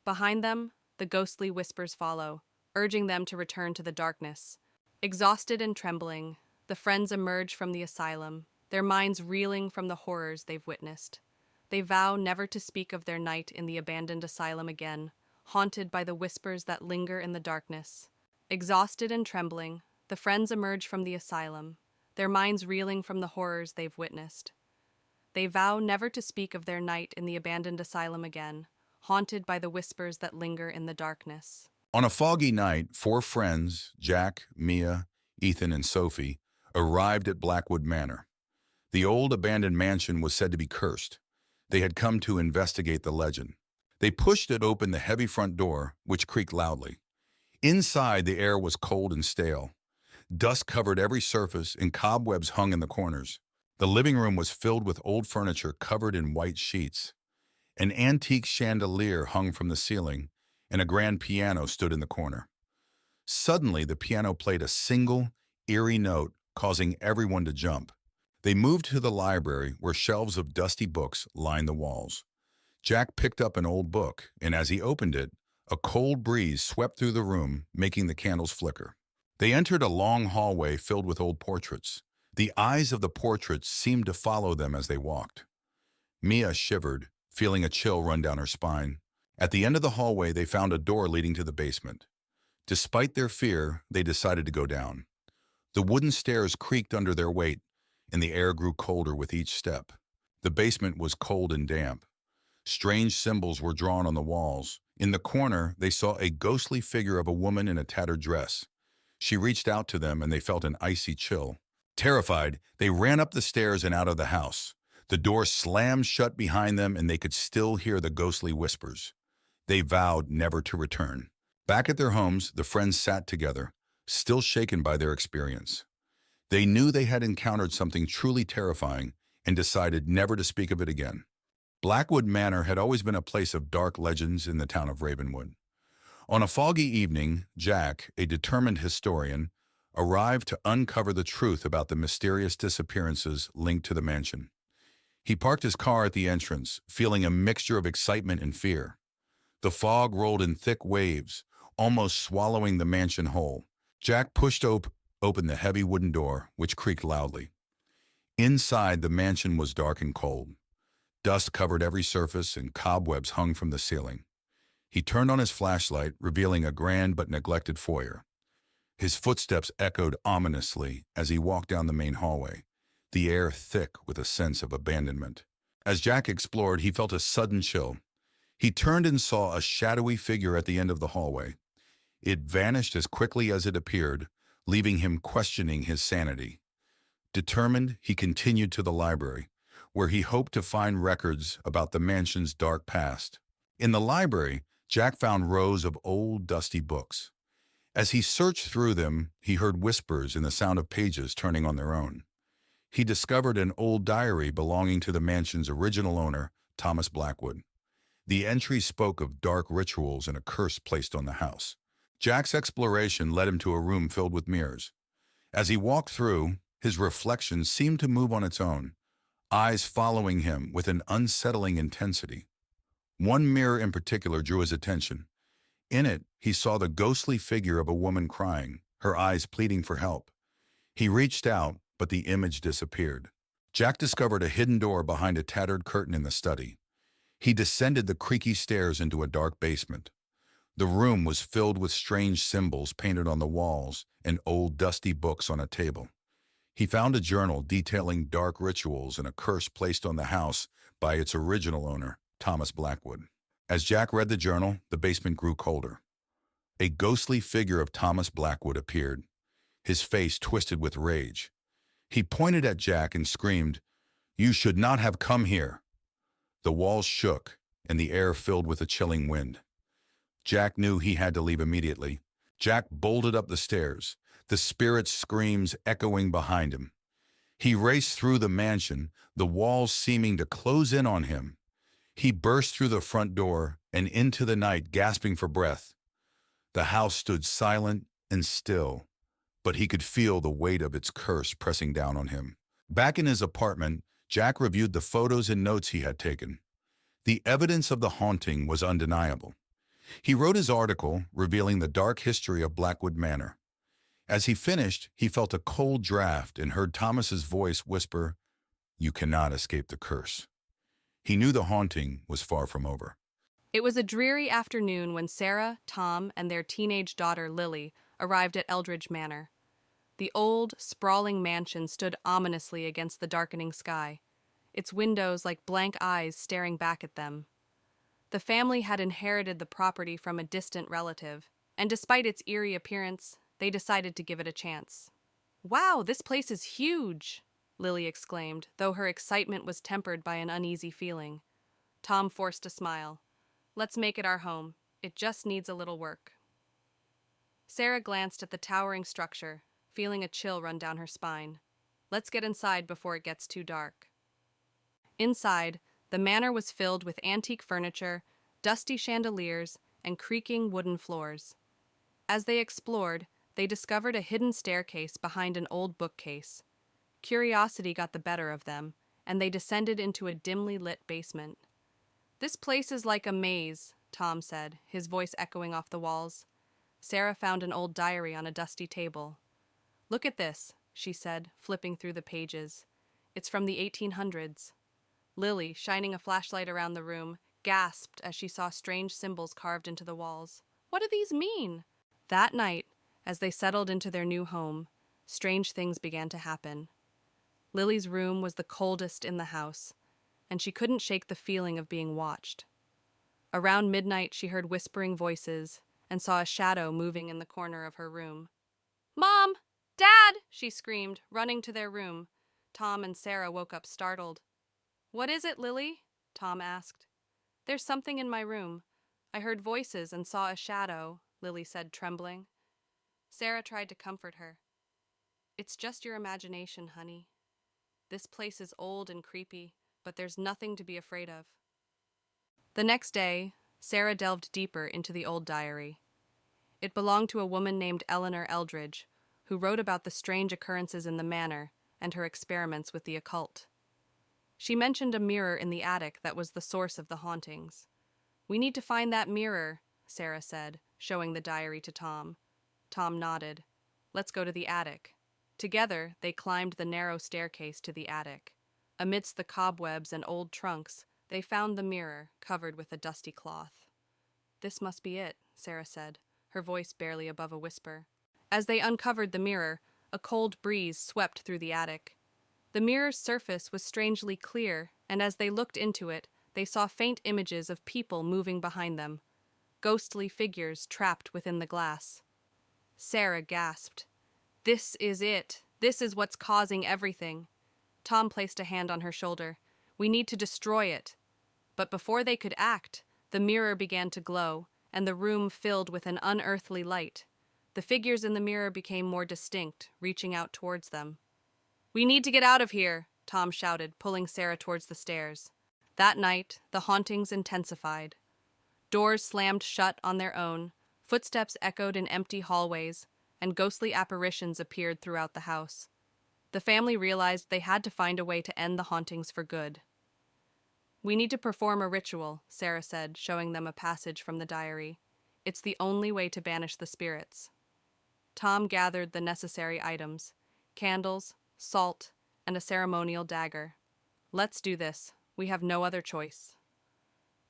Behind them, the ghostly whispers follow, urging them to return to the darkness. Exhausted and trembling, the friends emerge from the asylum, their minds reeling from the horrors they've witnessed. They vow never to speak of their night in the abandoned asylum again, haunted by the whispers that linger in the darkness. Exhausted and trembling, the friends emerge from the asylum, their minds reeling from the horrors they've witnessed. They vow never to speak of their night in the abandoned asylum again, haunted by the whispers that linger in the darkness. On a foggy night, four friends, Jack, Mia, Ethan, and Sophie, arrived at Blackwood Manor. The old abandoned mansion was said to be cursed. They had come to investigate the legend. They pushed it open the heavy front door, which creaked loudly. Inside, the air was cold and stale. Dust covered every surface and cobwebs hung in the corners. The living room was filled with old furniture covered in white sheets. An antique chandelier hung from the ceiling, and a grand piano stood in the corner. Suddenly, the piano played a single, eerie note, causing everyone to jump. They moved to the library, where shelves of dusty books lined the walls. Jack picked up an old book, and as he opened it, a cold breeze swept through the room, making the candles flicker. They entered a long hallway filled with old portraits. The eyes of the portraits seemed to follow them as they walked. Mia shivered, feeling a chill run down her spine. At the end of the hallway, they found a door leading to the basement. Despite their fear, they decided to go down. The wooden stairs creaked under their weight, and the air grew colder with each step. The basement was cold and damp. Strange symbols were drawn on the walls. In the corner, they saw a ghostly figure of a woman in a tattered dress. She reached out to them, and they felt an icy chill. Terrified, they ran up the stairs and out of the house. The door slammed shut behind them, and they could still hear the ghostly whispers. They vowed never to return. Back at their homes, the friends sat together, still shaken by their experience. They knew they had encountered something truly terrifying and decided never to speak of it again. Blackwood Manor had always been a place of dark legends in the town of Ravenwood. On a foggy evening, Jack, a determined historian, arrived to uncover the truth about the mysterious disappearances linked to the mansion. He parked his car at the entrance, feeling a mixture of excitement and fear. The fog rolled in thick waves, almost swallowing the mansion whole. Jack pushed open the heavy wooden door, which creaked loudly. Inside, the mansion was dark and cold. Dust covered every surface and cobwebs hung from the ceiling. He turned on his flashlight, revealing a grand but neglected foyer. His footsteps echoed ominously as he walked down the main hallway, the air thick with a sense of abandonment. As Jack explored, he felt a sudden chill. He turned and saw a shadowy figure at the end of the hallway. It vanished as quickly as it appeared, leaving him questioning his sanity. Determined, he continued to the library, where he hoped to find records about the mansion's dark past. In the library, Jack found rows of old, dusty books. As he searched through them, he heard whispers and the sound of pages turning on their own. He discovered an old diary belonging to the mansion's original owner, Thomas Blackwood. The entry spoke of dark rituals and a curse placed on the house. Jack's exploration led him to a room filled with mirrors. As he walked through, his reflection seemed to move on its own, eyes following him with an unsettling intensity. One mirror in particular drew his attention. In it, he saw the ghostly figure of a woman crying, her eyes pleading for help. He reached out, but the image disappeared. Jack discovered a hidden door behind a tattered curtain in the study. He descended the creaky stairs into a dark basement. The room was filled with strange symbols painted on the walls and old dusty books on a table. He found a journal detailing dark rituals and a curse placed on the house by its original owner, Thomas Blackwood. As Jack read the journal, the basement grew colder. A ghostly figure of Thomas Blackwood appeared, his face twisted with rage. He pointed at Jack and screamed, "You should not have come here." The walls shook, and the air filled with a chilling wind. Jack knew he had to leave immediately. Jack bolted up the stairs, the spirit's screams echoing behind him. He raced through the mansion, the walls seeming to close in on him. He burst through the front door and into the night, gasping for breath. The house stood silent and still, but he could feel the weight of its curse pressing down on him. Back in his apartment, Jack reviewed the photos and notes he had taken. The evidence of the haunting was undeniable. He wrote his article revealing the dark history of Blackwood Manor. As he finished, he felt a cold draft and heard Thomas's voice whisper, "You cannot escape the curse." He knew the haunting was far from over. It was a dreary afternoon when Sarah, Tom, and their teenage daughter Lily arrived at Eldridge Manor. The old, sprawling mansion stood ominously against the darkening sky, its windows like blank eyes staring back at them. The family had inherited the property from a distant relative, and despite its eerie appearance, they decided to give it a chance. "Wow, this place is huge!" Lily exclaimed, though her excitement was tempered by an uneasy feeling. Tom forced a smile. "Let's make it our home. It just needs a little work." Sarah glanced at the towering structure, feeling a chill run down her spine. "Let's get inside before it gets too dark." Inside, the manor was filled with antique furniture, dusty chandeliers, and creaking wooden floors. As they explored, they discovered a hidden staircase behind an old bookcase. Curiosity got the better of them, and they descended into a dimly lit basement. "This place is like a maze," Tom said, his voice echoing off the walls. Sarah found an old diary on a dusty table. "Look at this," she said, flipping through the pages. "It's from the 1800s. Lily, shining a flashlight around the room, gasped as she saw strange symbols carved into the walls. "What do these mean?" That night, as they settled into their new home, strange things began to happen. Lily's room was the coldest in the house, and she couldn't shake the feeling of being watched. Around midnight, she heard whispering voices and saw a shadow moving in the corner of her room. "Mom! Dad!" she screamed, running to their room. Tom and Sarah woke up startled. "What is it, Lily?" Tom asked. "There's something in my room. I heard voices and saw a shadow," Lily said, trembling. Sarah tried to comfort her. "It's just your imagination, honey. This place is old and creepy, but there's nothing to be afraid of." The next day, Sarah delved deeper into the old diary. It belonged to a woman named Eleanor Eldridge, who wrote about the strange occurrences in the manor and her experiments with the occult. She mentioned a mirror in the attic that was the source of the hauntings. "We need to find that mirror," Sarah said, showing the diary to Tom. Tom nodded. "Let's go to the attic." Together, they climbed the narrow staircase to the attic. Amidst the cobwebs and old trunks, they found the mirror, covered with a dusty cloth. "This must be it," Sarah said, her voice barely above a whisper. As they uncovered the mirror, a cold breeze swept through the attic. The mirror's surface was strangely clear, and as they looked into it, they saw faint images of people moving behind them, ghostly figures trapped within the glass. Sarah gasped. "This is it. This is what's causing everything." Tom placed a hand on her shoulder. "We need to destroy it." But before they could act, the mirror began to glow, and the room filled with an unearthly light. The figures in the mirror became more distinct, reaching out towards them. "We need to get out of here," Tom shouted, pulling Sarah towards the stairs. That night, the hauntings intensified. Doors slammed shut on their own, Footsteps echoed in empty hallways, and ghostly apparitions appeared throughout the house. The family realized they had to find a way to end the hauntings for good. "We need to perform a ritual," Sarah said, showing them a passage from the diary. "It's the only way to banish the spirits." Tom gathered the necessary items: candles, salt, and a ceremonial dagger. "Let's do this. We have no other choice."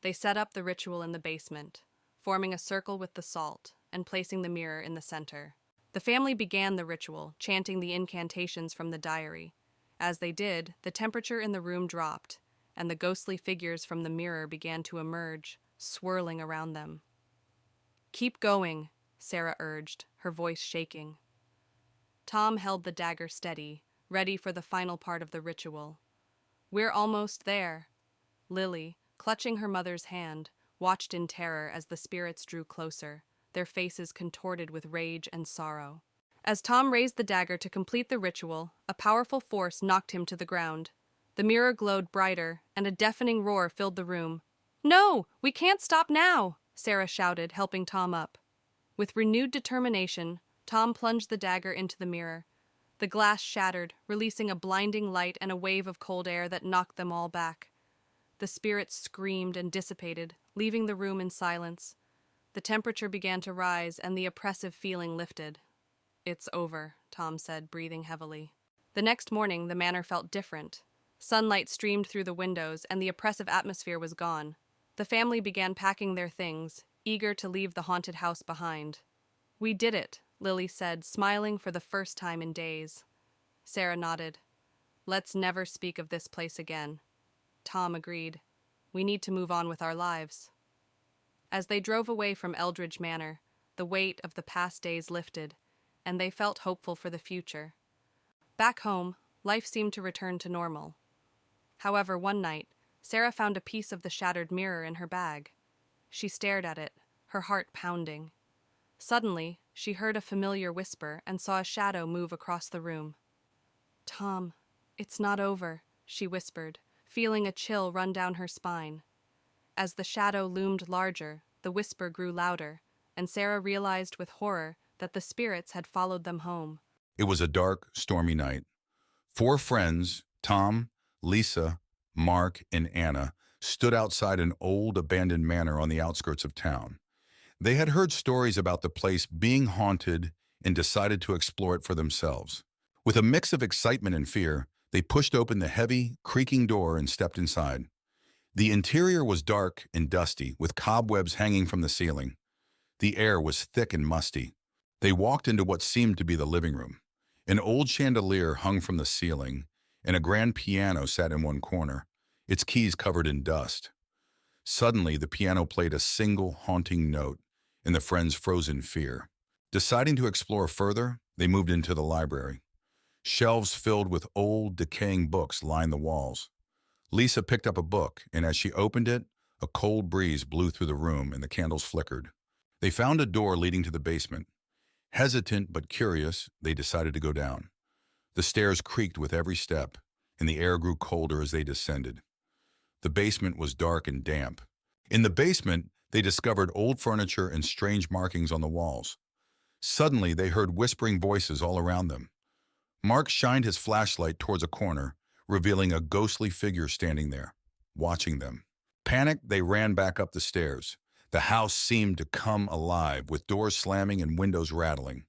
They set up the ritual in the basement, forming a circle with the salt and placing the mirror in the center. The family began the ritual, chanting the incantations from the diary. As they did, the temperature in the room dropped, and the ghostly figures from the mirror began to emerge, swirling around them. "Keep going," Sarah urged, her voice shaking. Tom held the dagger steady, ready for the final part of the ritual. "We're almost there." Lily, clutching her mother's hand, watched in terror as the spirits drew closer, their faces contorted with rage and sorrow. As Tom raised the dagger to complete the ritual, a powerful force knocked him to the ground. The mirror glowed brighter, and a deafening roar filled the room. "No, we can't stop now!" Sarah shouted, helping Tom up. With renewed determination, Tom plunged the dagger into the mirror. The glass shattered, releasing a blinding light and a wave of cold air that knocked them all back. The spirits screamed and dissipated, leaving the room in silence. The temperature began to rise, and the oppressive feeling lifted. "It's over," Tom said, breathing heavily. The next morning, the manor felt different. Sunlight streamed through the windows, and the oppressive atmosphere was gone. The family began packing their things, eager to leave the haunted house behind. "We did it," Lily said, smiling for the first time in days. Sarah nodded. "Let's never speak of this place again." Tom agreed. "We need to move on with our lives." As they drove away from Eldridge Manor, the weight of the past days lifted, and they felt hopeful for the future. Back home, life seemed to return to normal. However, one night, Sarah found a piece of the shattered mirror in her bag. She stared at it, her heart pounding. Suddenly, she heard a familiar whisper and saw a shadow move across the room. "Tom, it's not over," she whispered, feeling a chill run down her spine. As the shadow loomed larger, the whisper grew louder, and Sarah realized with horror that the spirits had followed them home. It was a dark, stormy night. 4 friends, Tom, Lisa, Mark, and Anna, stood outside an old, abandoned manor on the outskirts of town. They had heard stories about the place being haunted and decided to explore it for themselves. With a mix of excitement and fear, they pushed open the heavy, creaking door and stepped inside. The interior was dark and dusty, with cobwebs hanging from the ceiling. The air was thick and musty. They walked into what seemed to be the living room. An old chandelier hung from the ceiling, and a grand piano sat in one corner, its keys covered in dust. Suddenly, the piano played a single haunting note, and the friends froze in fear. Deciding to explore further, they moved into the library. Shelves filled with old, decaying books lined the walls. Lisa picked up a book, and as she opened it, a cold breeze blew through the room and the candles flickered. They found a door leading to the basement. Hesitant but curious, they decided to go down. The stairs creaked with every step, and the air grew colder as they descended. The basement was dark and damp. In the basement, they discovered old furniture and strange markings on the walls. Suddenly, they heard whispering voices all around them. Mark shined his flashlight towards a corner, revealing a ghostly figure standing there, watching them. Panicked, they ran back up the stairs. The house seemed to come alive, with doors slamming and windows rattling.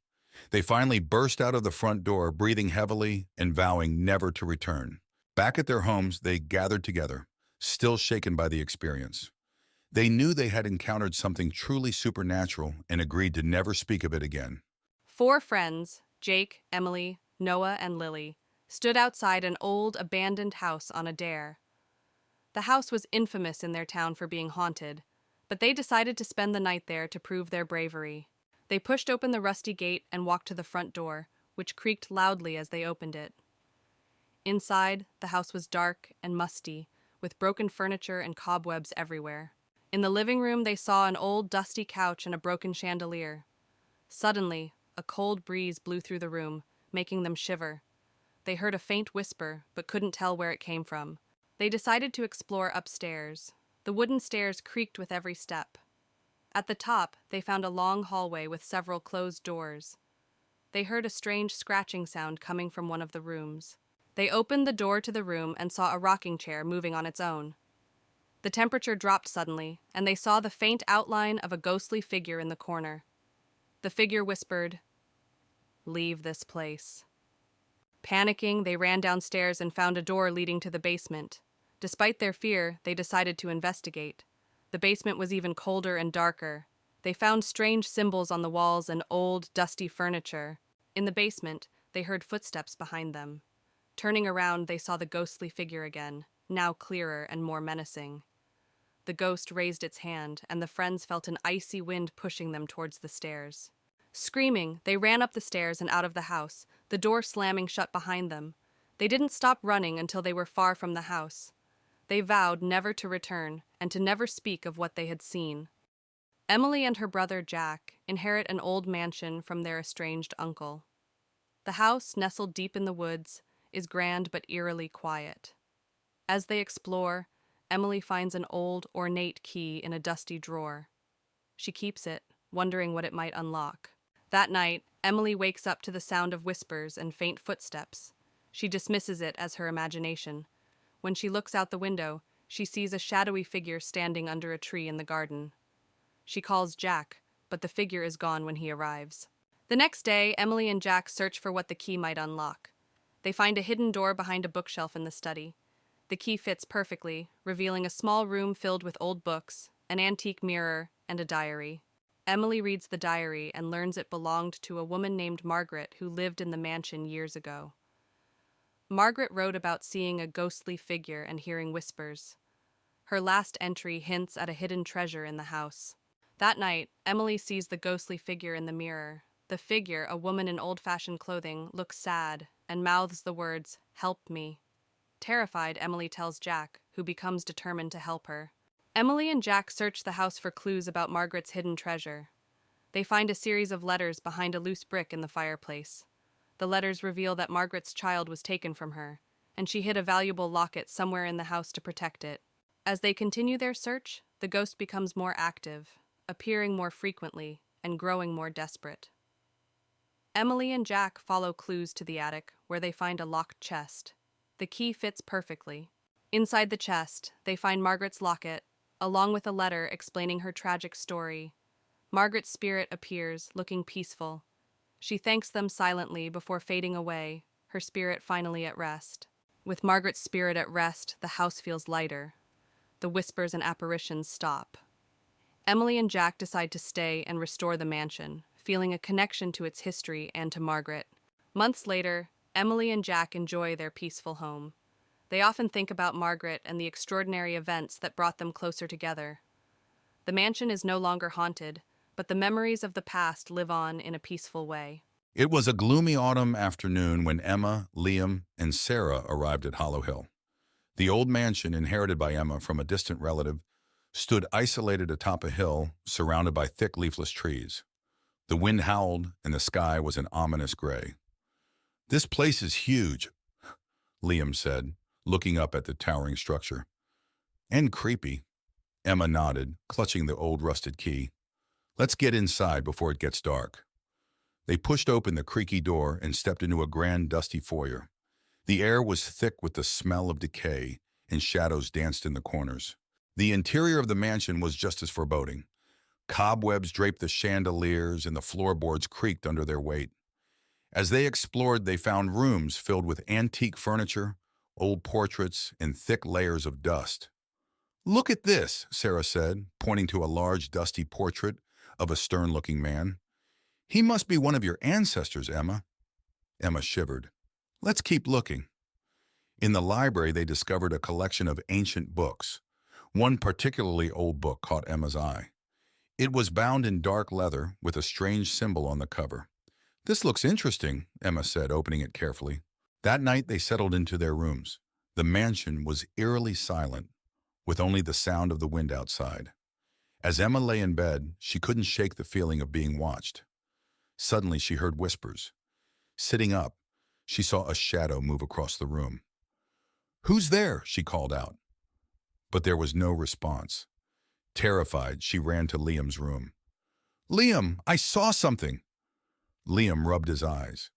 They finally burst out of the front door, breathing heavily and vowing never to return. Back at their homes, they gathered together, still shaken by the experience. They knew they had encountered something truly supernatural and agreed to never speak of it again. 4 friends, Jake, Emily, Noah, and Lily, stood outside an old, abandoned house on a dare. The house was infamous in their town for being haunted, but they decided to spend the night there to prove their bravery. They pushed open the rusty gate and walked to the front door, which creaked loudly as they opened it. Inside, the house was dark and musty, with broken furniture and cobwebs everywhere. In the living room, they saw an old, dusty couch and a broken chandelier. Suddenly, a cold breeze blew through the room, making them shiver. They heard a faint whisper, but couldn't tell where it came from. They decided to explore upstairs. The wooden stairs creaked with every step. At the top, they found a long hallway with several closed doors. They heard a strange scratching sound coming from one of the rooms. They opened the door to the room and saw a rocking chair moving on its own. The temperature dropped suddenly, and they saw the faint outline of a ghostly figure in the corner. The figure whispered, "Leave this place." Panicking, they ran downstairs and found a door leading to the basement. Despite their fear, they decided to investigate. The basement was even colder and darker. They found strange symbols on the walls and old, dusty furniture. In the basement, they heard footsteps behind them. Turning around, they saw the ghostly figure again, now clearer and more menacing. The ghost raised its hand, and the friends felt an icy wind pushing them towards the stairs. Screaming, they ran up the stairs and out of the house, the door slamming shut behind them. They didn't stop running until they were far from the house. They vowed never to return and to never speak of what they had seen. Emily and her brother Jack inherit an old mansion from their estranged uncle. The house, nestled deep in the woods, is grand but eerily quiet. As they explore, Emily finds an old, ornate key in a dusty drawer. She keeps it, wondering what it might unlock. That night, Emily wakes up to the sound of whispers and faint footsteps. She dismisses it as her imagination. When she looks out the window, she sees a shadowy figure standing under a tree in the garden. She calls Jack, but the figure is gone when he arrives. The next day, Emily and Jack search for what the key might unlock. They find a hidden door behind a bookshelf in the study. The key fits perfectly, revealing a small room filled with old books, an antique mirror, and a diary. Emily reads the diary and learns it belonged to a woman named Margaret who lived in the mansion years ago. Margaret wrote about seeing a ghostly figure and hearing whispers. Her last entry hints at a hidden treasure in the house. That night, Emily sees the ghostly figure in the mirror. The figure, a woman in old-fashioned clothing, looks sad and mouths the words, "Help me." Terrified, Emily tells Jack, who becomes determined to help her. Emily and Jack search the house for clues about Margaret's hidden treasure. They find a series of letters behind a loose brick in the fireplace. The letters reveal that Margaret's child was taken from her, and she hid a valuable locket somewhere in the house to protect it. As they continue their search, the ghost becomes more active, appearing more frequently and growing more desperate. Emily and Jack follow clues to the attic, where they find a locked chest. The key fits perfectly. Inside the chest, they find Margaret's locket, along with a letter explaining her tragic story. Margaret's spirit appears, looking peaceful. She thanks them silently before fading away, her spirit finally at rest. With Margaret's spirit at rest, the house feels lighter. The whispers and apparitions stop. Emily and Jack decide to stay and restore the mansion, feeling a connection to its history and to Margaret. Months later, Emily and Jack enjoy their peaceful home. They often think about Margaret and the extraordinary events that brought them closer together. The mansion is no longer haunted, but the memories of the past live on in a peaceful way. It was a gloomy autumn afternoon when Emma, Liam, and Sarah arrived at Hollow Hill. The old mansion, inherited by Emma from a distant relative, stood isolated atop a hill surrounded by thick leafless trees. The wind howled and the sky was an ominous gray. "This place is huge," Liam said, looking up at the towering structure. "And creepy," Emma nodded, clutching the old rusted key. "Let's get inside before it gets dark." They pushed open the creaky door and stepped into a grand dusty foyer. The air was thick with the smell of decay, and shadows danced in the corners. The interior of the mansion was just as foreboding. Cobwebs draped the chandeliers, and the floorboards creaked under their weight. As they explored, they found rooms filled with antique furniture, old portraits, and thick layers of dust. "Look at this," Sarah said, pointing to a large, dusty portrait of a stern-looking man. "He must be one of your ancestors, Emma." Emma shivered. "Let's keep looking." In the library, they discovered a collection of ancient books. One particularly old book caught Emma's eye. It was bound in dark leather with a strange symbol on the cover. "This looks interesting," Emma said, opening it carefully. That night, they settled into their rooms. The mansion was eerily silent, with only the sound of the wind outside. As Emma lay in bed, she couldn't shake the feeling of being watched. Suddenly, she heard whispers. Sitting up, she saw a shadow move across the room. "Who's there?" she called out. But there was no response. Terrified, she ran to Liam's room. "Liam, I saw something!" Liam rubbed his eyes.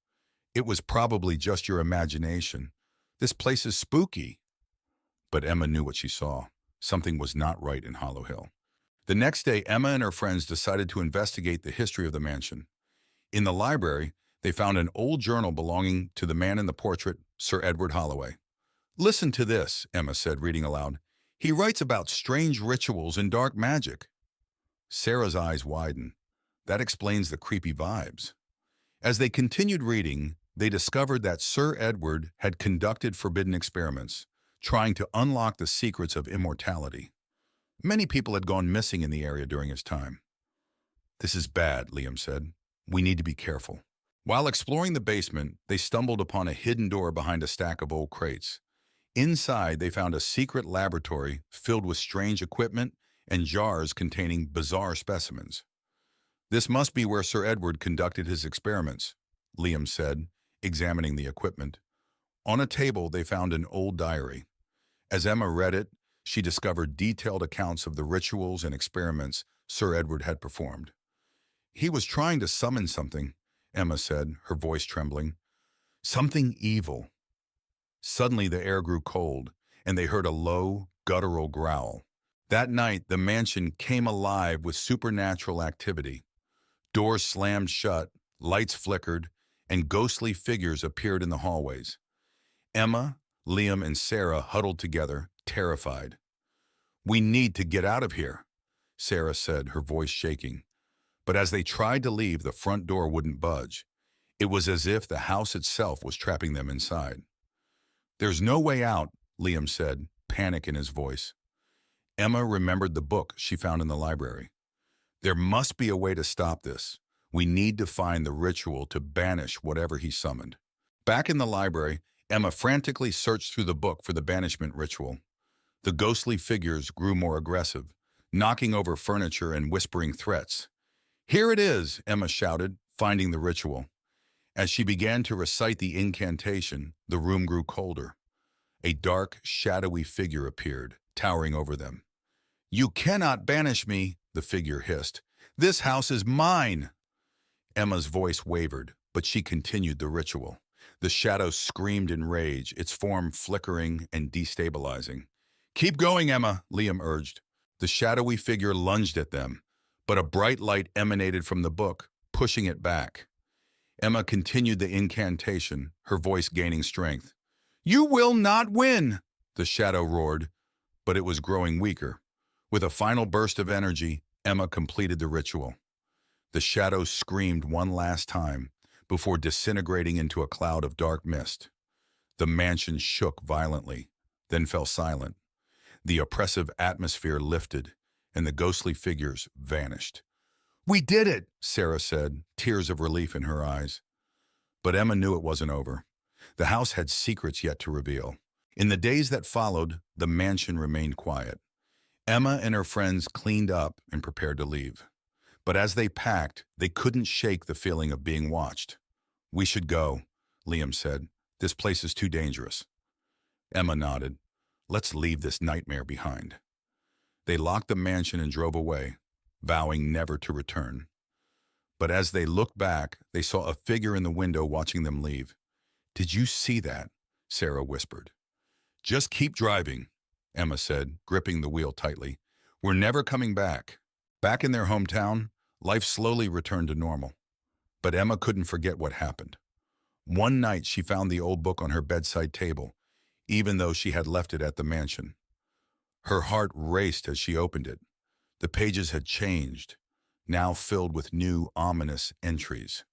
"It was probably just your imagination. This place is spooky." But Emma knew what she saw. Something was not right in Hollow Hill. The next day, Emma and her friends decided to investigate the history of the mansion. In the library, they found an old journal belonging to the man in the portrait, Sir Edward Holloway. "Listen to this," Emma said, reading aloud. "He writes about strange rituals and dark magic." Sarah's eyes widened. That explains the creepy vibes. As they continued reading, they discovered that Sir Edward had conducted forbidden experiments, trying to unlock the secrets of immortality. Many people had gone missing in the area during his time. "This is bad," Liam said. "We need to be careful." While exploring the basement, they stumbled upon a hidden door behind a stack of old crates. Inside, they found a secret laboratory filled with strange equipment and jars containing bizarre specimens. "This must be where Sir Edward conducted his experiments," Liam said, examining the equipment. On a table, they found an old diary. As Emma read it, she discovered detailed accounts of the rituals and experiments Sir Edward had performed. "He was trying to summon something," Emma said, her voice trembling. "Something evil." Suddenly, the air grew cold, and they heard a low, guttural growl. That night, the mansion came alive with supernatural activity. Doors slammed shut, lights flickered, and ghostly figures appeared in the hallways. Emma, Liam, and Sarah huddled together, terrified. "We need to get out of here," Sarah said, her voice shaking. But as they tried to leave, the front door wouldn't budge. It was as if the house itself was trapping them inside. "There's no way out," Liam said, panic in his voice. Emma remembered the book she found in the library. "There must be a way to stop this. We need to find the ritual to banish whatever he summoned." Back in the library, Emma frantically searched through the book for the banishment ritual. The ghostly figures grew more aggressive, knocking over furniture and whispering threats. "Here it is," Emma shouted, finding the ritual. As she began to recite the incantation, the room grew colder. A dark, shadowy figure appeared, towering over them. "You cannot banish me," the figure hissed. "This house is mine." Emma's voice wavered, but she continued the ritual. The shadow screamed in rage, its form flickering and destabilizing. "Keep going, Emma," Liam urged. The shadowy figure lunged at them, but a bright light emanated from the book, pushing it back. Emma continued the incantation, her voice gaining strength. "You will not win," the shadow roared, but it was growing weaker. With a final burst of energy, Emma completed the ritual. The shadow screamed one last time before disintegrating into a cloud of dark mist. The mansion shook violently, then fell silent. The oppressive atmosphere lifted, and the ghostly figures vanished. "We did it," Sarah said, tears of relief in her eyes. But Emma knew it wasn't over. The house had secrets yet to reveal. In the days that followed, the mansion remained quiet. Emma and her friends cleaned up and prepared to leave. But as they packed, they couldn't shake the feeling of being watched. "We should go," Liam said. "This place is too dangerous." Emma nodded. "Let's leave this nightmare behind." They locked the mansion and drove away, vowing never to return. But as they looked back, they saw a figure in the window watching them leave. "Did you see that?" Sarah whispered. "Just keep driving," Emma said, gripping the wheel tightly. "We're never coming back." Back in their hometown, life slowly returned to normal. But Emma couldn't forget what happened. One night, she found the old book on her bedside table, even though she had left it at the mansion. Her heart raced as she opened it. The pages had changed, now filled with new, ominous entries.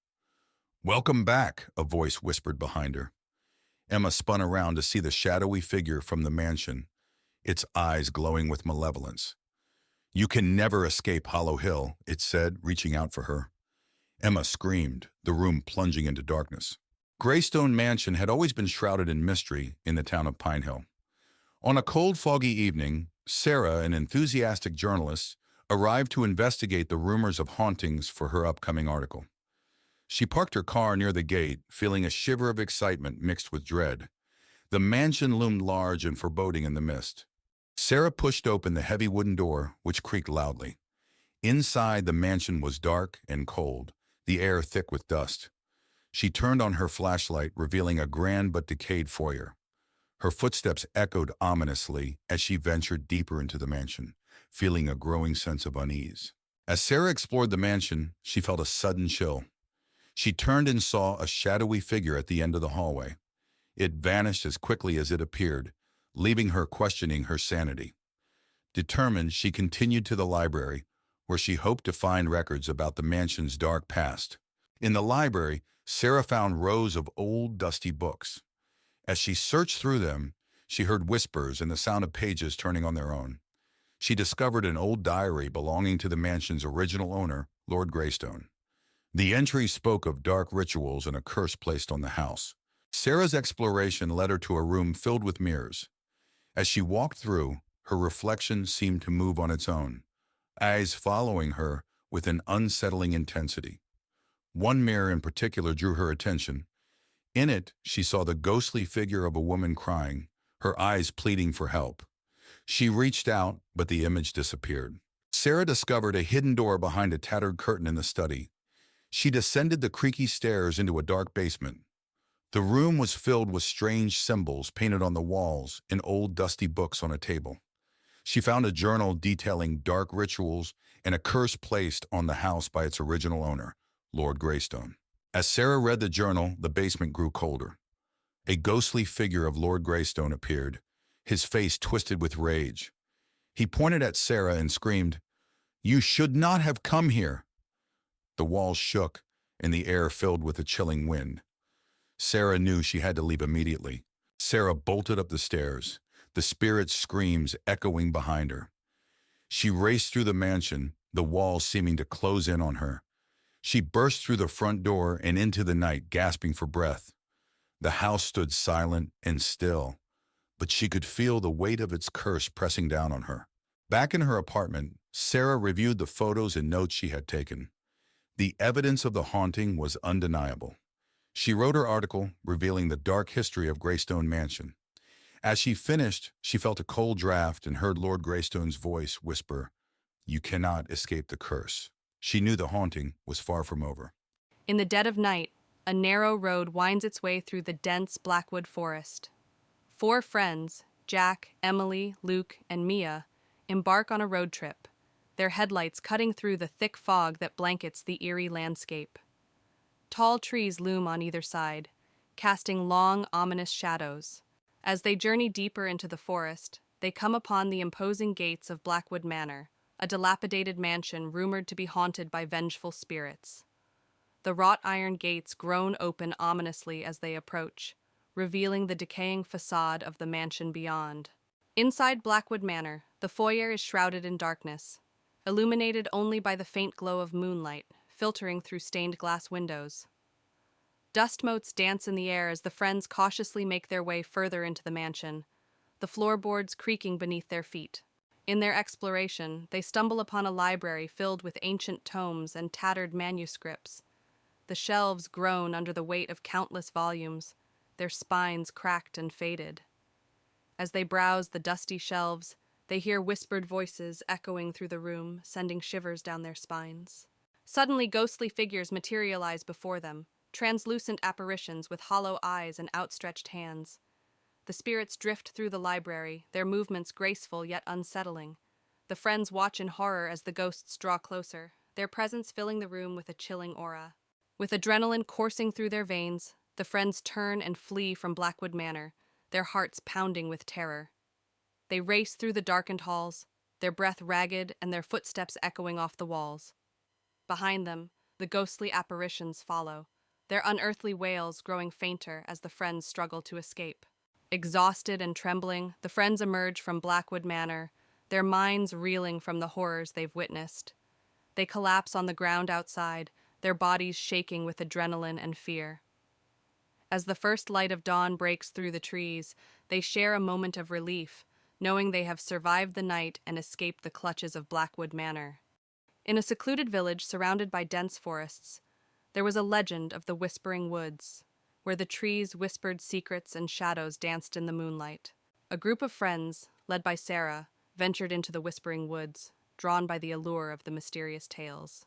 "Welcome back," a voice whispered behind her. Emma spun around to see the shadowy figure from the mansion, its eyes glowing with malevolence. "You can never escape Hollow Hill," it said, reaching out for her. Emma screamed, the room plunging into darkness. Greystone Mansion had always been shrouded in mystery in the town of Pine Hill. On a cold, foggy evening, Sarah, an enthusiastic journalist, arrived to investigate the rumors of hauntings for her upcoming article. She parked her car near the gate, feeling a shiver of excitement mixed with dread. The mansion loomed large and foreboding in the mist. Sarah pushed open the heavy wooden door, which creaked loudly. Inside, the mansion was dark and cold, the air thick with dust. She turned on her flashlight, revealing a grand but decayed foyer. Her footsteps echoed ominously as she ventured deeper into the mansion, feeling a growing sense of unease. As Sarah explored the mansion, she felt a sudden chill. She turned and saw a shadowy figure at the end of the hallway. It vanished as quickly as it appeared, leaving her questioning her sanity. Determined, she continued to the library, where she hoped to find records about the mansion's dark past. In the library, Sarah found rows of old, dusty books. As she searched through them, she heard whispers and the sound of pages turning on their own. She discovered an old diary belonging to the mansion's original owner, Lord Greystone. The entries spoke of dark rituals and a curse placed on the house. Sarah's exploration led her to a room filled with mirrors. As she walked through, her reflection seemed to move on its own, eyes following her with an unsettling intensity. One mirror in particular drew her attention. In it, she saw the ghostly figure of a woman crying, her eyes pleading for help. She reached out, but the image disappeared. Sarah discovered a hidden door behind a tattered curtain in the study. She descended the creaky stairs into a dark basement. The room was filled with strange symbols painted on the walls and old dusty books on a table. She found a journal detailing dark rituals and a curse placed on the house by its original owner, Lord Greystone. As Sarah read the journal, the basement grew colder. A ghostly figure of Lord Greystone appeared, his face twisted with rage. He pointed at Sarah and screamed, "You should not have come here!" The walls shook, and the air filled with a chilling wind. Sarah knew she had to leave immediately. Sarah bolted up the stairs, the spirit's screams echoing behind her. She raced through the mansion, the walls seeming to close in on her. She burst through the front door and into the night, gasping for breath. The house stood silent and still, but she could feel the weight of its curse pressing down on her. Back in her apartment, Sarah reviewed the photos and notes she had taken. The evidence of the haunting was undeniable. She wrote her article, revealing the dark history of Greystone Mansion. As she finished, she felt a cold draft and heard Lord Greystone's voice whisper, "You cannot escape the curse." She knew the haunting was far from over. In the dead of night, a narrow road winds its way through the dense Blackwood forest. 4 friends, Jack, Emily, Luke, and Mia, embark on a road trip, their headlights cutting through the thick fog that blankets the eerie landscape. Tall trees loom on either side, casting long, ominous shadows. As they journey deeper into the forest, they come upon the imposing gates of Blackwood Manor, a dilapidated mansion rumored to be haunted by vengeful spirits. The wrought iron gates groan open ominously as they approach, revealing the decaying facade of the mansion beyond. Inside Blackwood Manor, the foyer is shrouded in darkness, illuminated only by the faint glow of moonlight filtering through stained glass windows. Dust motes dance in the air as the friends cautiously make their way further into the mansion, the floorboards creaking beneath their feet. In their exploration, they stumble upon a library filled with ancient tomes and tattered manuscripts. The shelves groan under the weight of countless volumes, their spines cracked and faded. As they browse the dusty shelves, they hear whispered voices echoing through the room, sending shivers down their spines. Suddenly, ghostly figures materialize before them, translucent apparitions with hollow eyes and outstretched hands. The spirits drift through the library, their movements graceful yet unsettling. The friends watch in horror as the ghosts draw closer, their presence filling the room with a chilling aura. With adrenaline coursing through their veins, the friends turn and flee from Blackwood Manor, their hearts pounding with terror. They race through the darkened halls, their breath ragged and their footsteps echoing off the walls. Behind them, the ghostly apparitions follow, their unearthly wails growing fainter as the friends struggle to escape. Exhausted and trembling, the friends emerge from Blackwood Manor, their minds reeling from the horrors they've witnessed. They collapse on the ground outside, their bodies shaking with adrenaline and fear. As the first light of dawn breaks through the trees, they share a moment of relief, knowing they have survived the night and escaped the clutches of Blackwood Manor. In a secluded village surrounded by dense forests, there was a legend of the Whispering Woods, where the trees whispered secrets and shadows danced in the moonlight. A group of friends, led by Sarah, ventured into the Whispering Woods, drawn by the allure of the mysterious tales.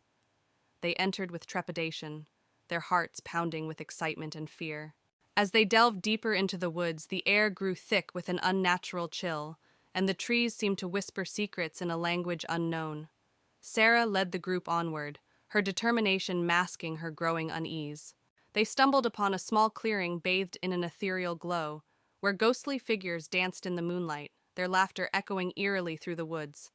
They entered with trepidation, their hearts pounding with excitement and fear. As they delved deeper into the woods, the air grew thick with an unnatural chill, and the trees seemed to whisper secrets in a language unknown. Sarah led the group onward, her determination masking her growing unease. They stumbled upon a small clearing bathed in an ethereal glow, where ghostly figures danced in the moonlight, their laughter echoing eerily through the woods.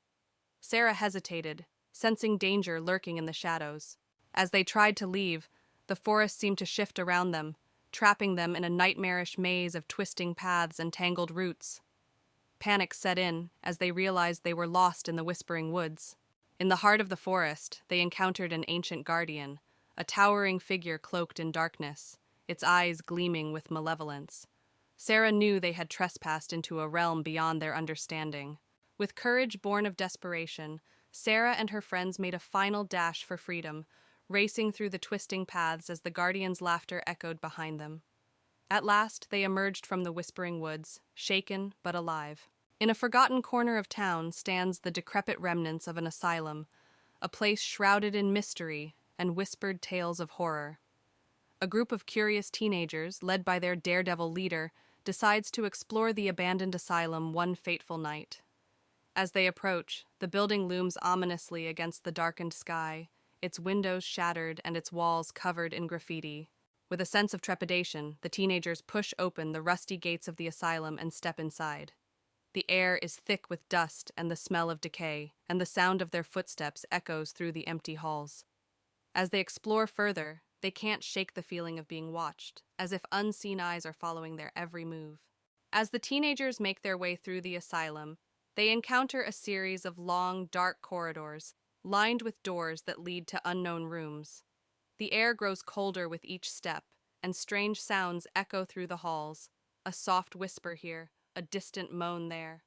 Sarah hesitated, sensing danger lurking in the shadows. As they tried to leave, the forest seemed to shift around them, trapping them in a nightmarish maze of twisting paths and tangled roots. Panic set in as they realized they were lost in the Whispering Woods. In the heart of the forest, they encountered an ancient guardian, a towering figure cloaked in darkness, its eyes gleaming with malevolence. Sarah knew they had trespassed into a realm beyond their understanding. With courage born of desperation, Sarah and her friends made a final dash for freedom, racing through the twisting paths as the guardian's laughter echoed behind them. At last, they emerged from the Whispering Woods, shaken but alive. In a forgotten corner of town stands the decrepit remnants of an asylum, a place shrouded in mystery and whispered tales of horror. A group of curious teenagers, led by their daredevil leader, decides to explore the abandoned asylum one fateful night. As they approach, the building looms ominously against the darkened sky, its windows shattered and its walls covered in graffiti. With a sense of trepidation, the teenagers push open the rusty gates of the asylum and step inside. The air is thick with dust and the smell of decay, and the sound of their footsteps echoes through the empty halls. As they explore further, they can't shake the feeling of being watched, as if unseen eyes are following their every move. As the teenagers make their way through the asylum, they encounter a series of long, dark corridors, lined with doors that lead to unknown rooms. The air grows colder with each step, and strange sounds echo through the halls, a soft whisper here, a distant moan there.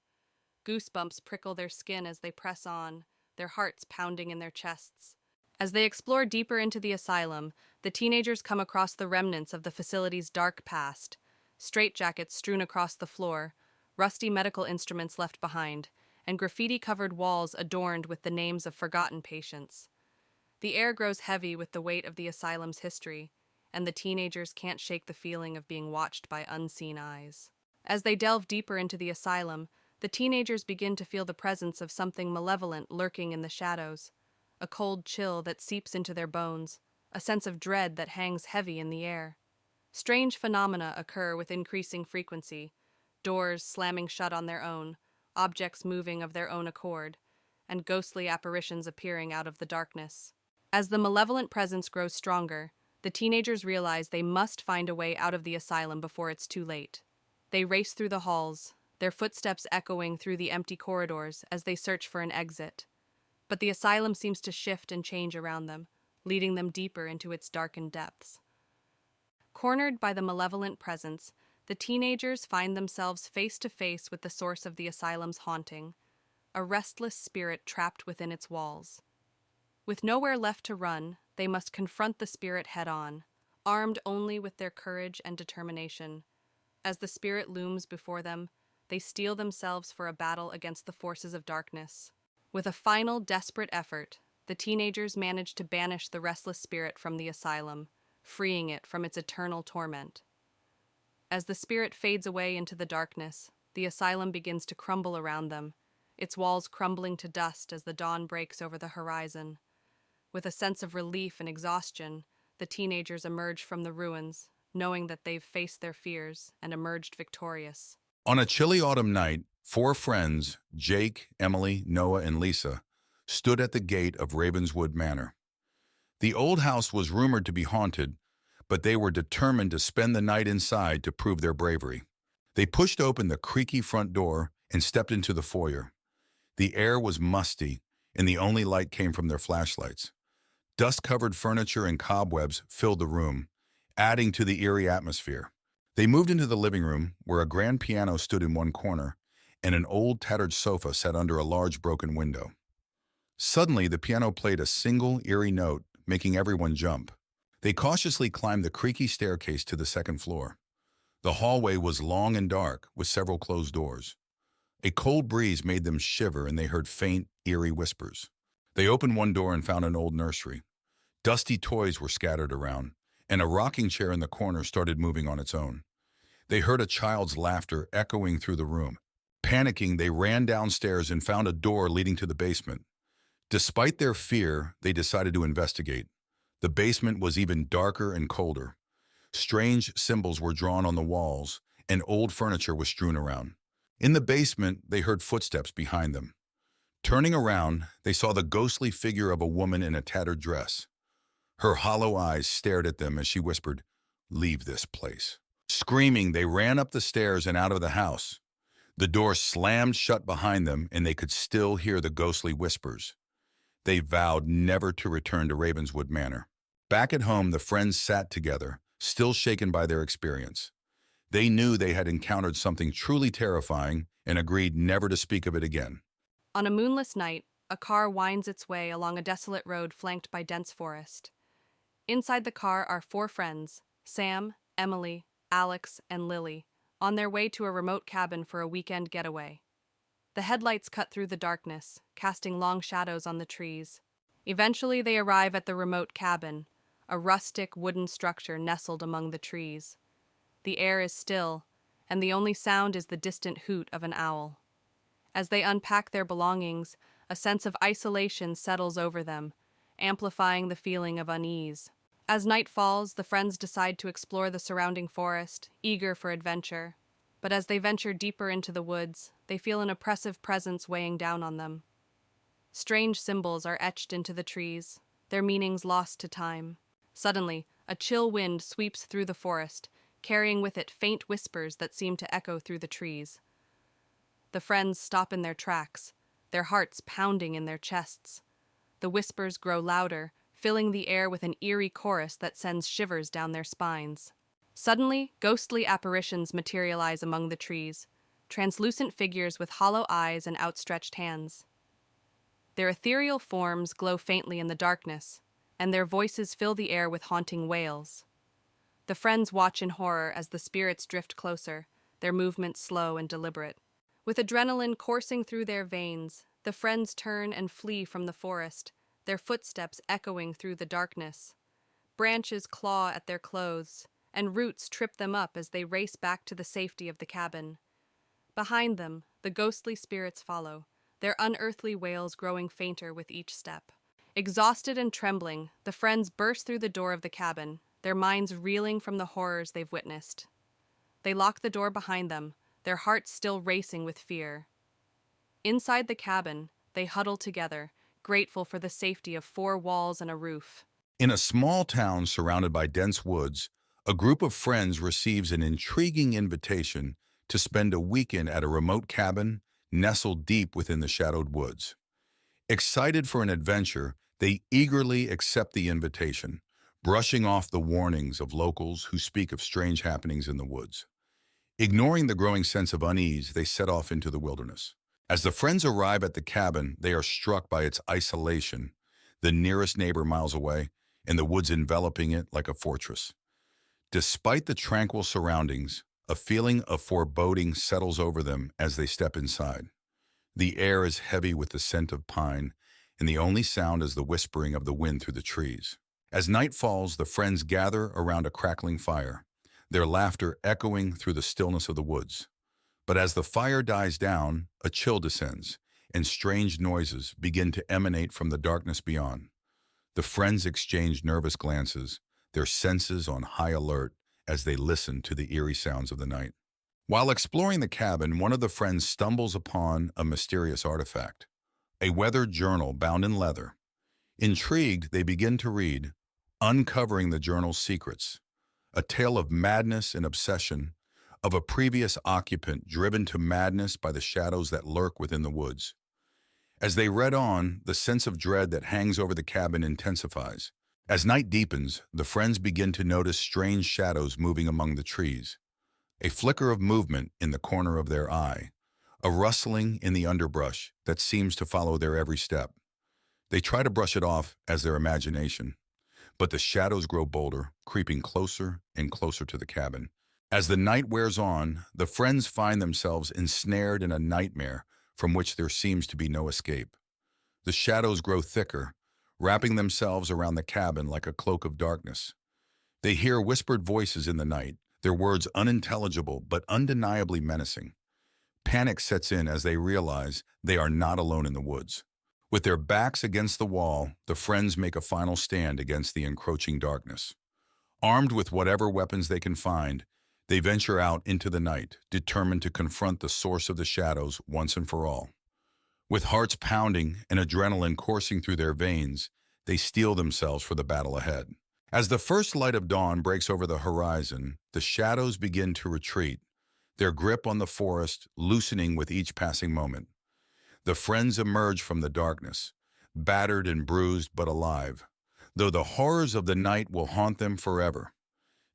Goosebumps prickle their skin as they press on, their hearts pounding in their chests. As they explore deeper into the asylum, the teenagers come across the remnants of the facility's dark past, straitjackets strewn across the floor, rusty medical instruments left behind, and graffiti-covered walls adorned with the names of forgotten patients. The air grows heavy with the weight of the asylum's history, and the teenagers can't shake the feeling of being watched by unseen eyes. As they delve deeper into the asylum, the teenagers begin to feel the presence of something malevolent lurking in the shadows, a cold chill that seeps into their bones, a sense of dread that hangs heavy in the air. Strange phenomena occur with increasing frequency, doors slamming shut on their own, objects moving of their own accord, and ghostly apparitions appearing out of the darkness. As the malevolent presence grows stronger, the teenagers realize they must find a way out of the asylum before it's too late. They race through the halls, their footsteps echoing through the empty corridors as they search for an exit. But the asylum seems to shift and change around them, leading them deeper into its darkened depths. Cornered by the malevolent presence, the teenagers find themselves face to face with the source of the asylum's haunting, a restless spirit trapped within its walls. With nowhere left to run, they must confront the spirit head-on, armed only with their courage and determination. As the spirit looms before them, they steel themselves for a battle against the forces of darkness. With a final, desperate effort, the teenagers manage to banish the restless spirit from the asylum, freeing it from its eternal torment. As the spirit fades away into the darkness, the asylum begins to crumble around them, its walls crumbling to dust as the dawn breaks over the horizon. With a sense of relief and exhaustion, the teenagers emerge from the ruins, knowing that they've faced their fears and emerged victorious. On a chilly autumn night, 4 friends, Jake, Emily, Noah, and Lisa, stood at the gate of Ravenswood Manor. The old house was rumored to be haunted, but they were determined to spend the night inside to prove their bravery. They pushed open the creaky front door and stepped into the foyer. The air was musty, and the only light came from their flashlights. Dust-covered furniture and cobwebs filled the room, adding to the eerie atmosphere. They moved into the living room, where a grand piano stood in one corner, and an old tattered sofa sat under a large broken window. Suddenly, the piano played a single, eerie note, making everyone jump. They cautiously climbed the creaky staircase to the second floor. The hallway was long and dark, with several closed doors. A cold breeze made them shiver and they heard faint, eerie whispers. They opened one door and found an old nursery. Dusty toys were scattered around, and a rocking chair in the corner started moving on its own. They heard a child's laughter echoing through the room. Panicking, they ran downstairs and found a door leading to the basement. Despite their fear, they decided to investigate. The basement was even darker and colder. Strange symbols were drawn on the walls, and old furniture was strewn around. In the basement, they heard footsteps behind them. Turning around, they saw the ghostly figure of a woman in a tattered dress. Her hollow eyes stared at them as she whispered, "Leave this place." Screaming, they ran up the stairs and out of the house. The door slammed shut behind them, and they could still hear the ghostly whispers. They vowed never to return to Ravenswood Manor. Back at home, the friends sat together, still shaken by their experience. They knew they had encountered something truly terrifying and agreed never to speak of it again. On a moonless night, a car winds its way along a desolate road flanked by dense forest. Inside the car are four friends, Sam, Emily, Alex, and Lily, on their way to a remote cabin for a weekend getaway. The headlights cut through the darkness, casting long shadows on the trees. Eventually, they arrive at the remote cabin, a rustic wooden structure nestled among the trees. The air is still, and the only sound is the distant hoot of an owl. As they unpack their belongings, a sense of isolation settles over them, amplifying the feeling of unease. As night falls, the friends decide to explore the surrounding forest, eager for adventure. But as they venture deeper into the woods, they feel an oppressive presence weighing down on them. Strange symbols are etched into the trees, their meanings lost to time. Suddenly, a chill wind sweeps through the forest, carrying with it faint whispers that seem to echo through the trees. The friends stop in their tracks, their hearts pounding in their chests. The whispers grow louder, filling the air with an eerie chorus that sends shivers down their spines. Suddenly, ghostly apparitions materialize among the trees, translucent figures with hollow eyes and outstretched hands. Their ethereal forms glow faintly in the darkness, and their voices fill the air with haunting wails. The friends watch in horror as the spirits drift closer, their movements slow and deliberate. With adrenaline coursing through their veins, the friends turn and flee from the forest, their footsteps echoing through the darkness. Branches claw at their clothes, and roots trip them up as they race back to the safety of the cabin. Behind them, the ghostly spirits follow, their unearthly wails growing fainter with each step. Exhausted and trembling, the friends burst through the door of the cabin, their minds reeling from the horrors they've witnessed. They lock the door behind them, their hearts still racing with fear. Inside the cabin, they huddle together, grateful for the safety of four walls and a roof. In a small town surrounded by dense woods, a group of friends receives an intriguing invitation to spend a weekend at a remote cabin nestled deep within the shadowed woods. Excited for an adventure, they eagerly accept the invitation, brushing off the warnings of locals who speak of strange happenings in the woods. Ignoring the growing sense of unease, they set off into the wilderness. As the friends arrive at the cabin, they are struck by its isolation, the nearest neighbor miles away, and the woods enveloping it like a fortress. Despite the tranquil surroundings, a feeling of foreboding settles over them as they step inside. The air is heavy with the scent of pine, and the only sound is the whispering of the wind through the trees. As night falls, the friends gather around a crackling fire, their laughter echoing through the stillness of the woods. But as the fire dies down, a chill descends, and strange noises begin to emanate from the darkness beyond. The friends exchange nervous glances, their senses on high alert as they listen to the eerie sounds of the night. While exploring the cabin, one of the friends stumbles upon a mysterious artifact, a weathered journal bound in leather. Intrigued, they begin to read, uncovering the journal's secrets, a tale of madness and obsession, of a previous occupant driven to madness by the shadows that lurk within the woods. As they read on, the sense of dread that hangs over the cabin intensifies. As night deepens, the friends begin to notice strange shadows moving among the trees. A flicker of movement in the corner of their eye, a rustling in the underbrush that seems to follow their every step. They try to brush it off as their imagination, but the shadows grow bolder, creeping closer and closer to the cabin. As the night wears on, the friends find themselves ensnared in a nightmare from which there seems to be no escape. The shadows grow thicker, wrapping themselves around the cabin like a cloak of darkness. They hear whispered voices in the night, their words unintelligible but undeniably menacing. Panic sets in as they realize they are not alone in the woods. With their backs against the wall, the friends make a final stand against the encroaching darkness. Armed with whatever weapons they can find, they venture out into the night, determined to confront the source of the shadows once and for all. With hearts pounding and adrenaline coursing through their veins, they steel themselves for the battle ahead. As the first light of dawn breaks over the horizon, the shadows begin to retreat, their grip on the forest loosening with each passing moment. The friends emerge from the darkness, battered and bruised but alive, though the horrors of the night will haunt them forever.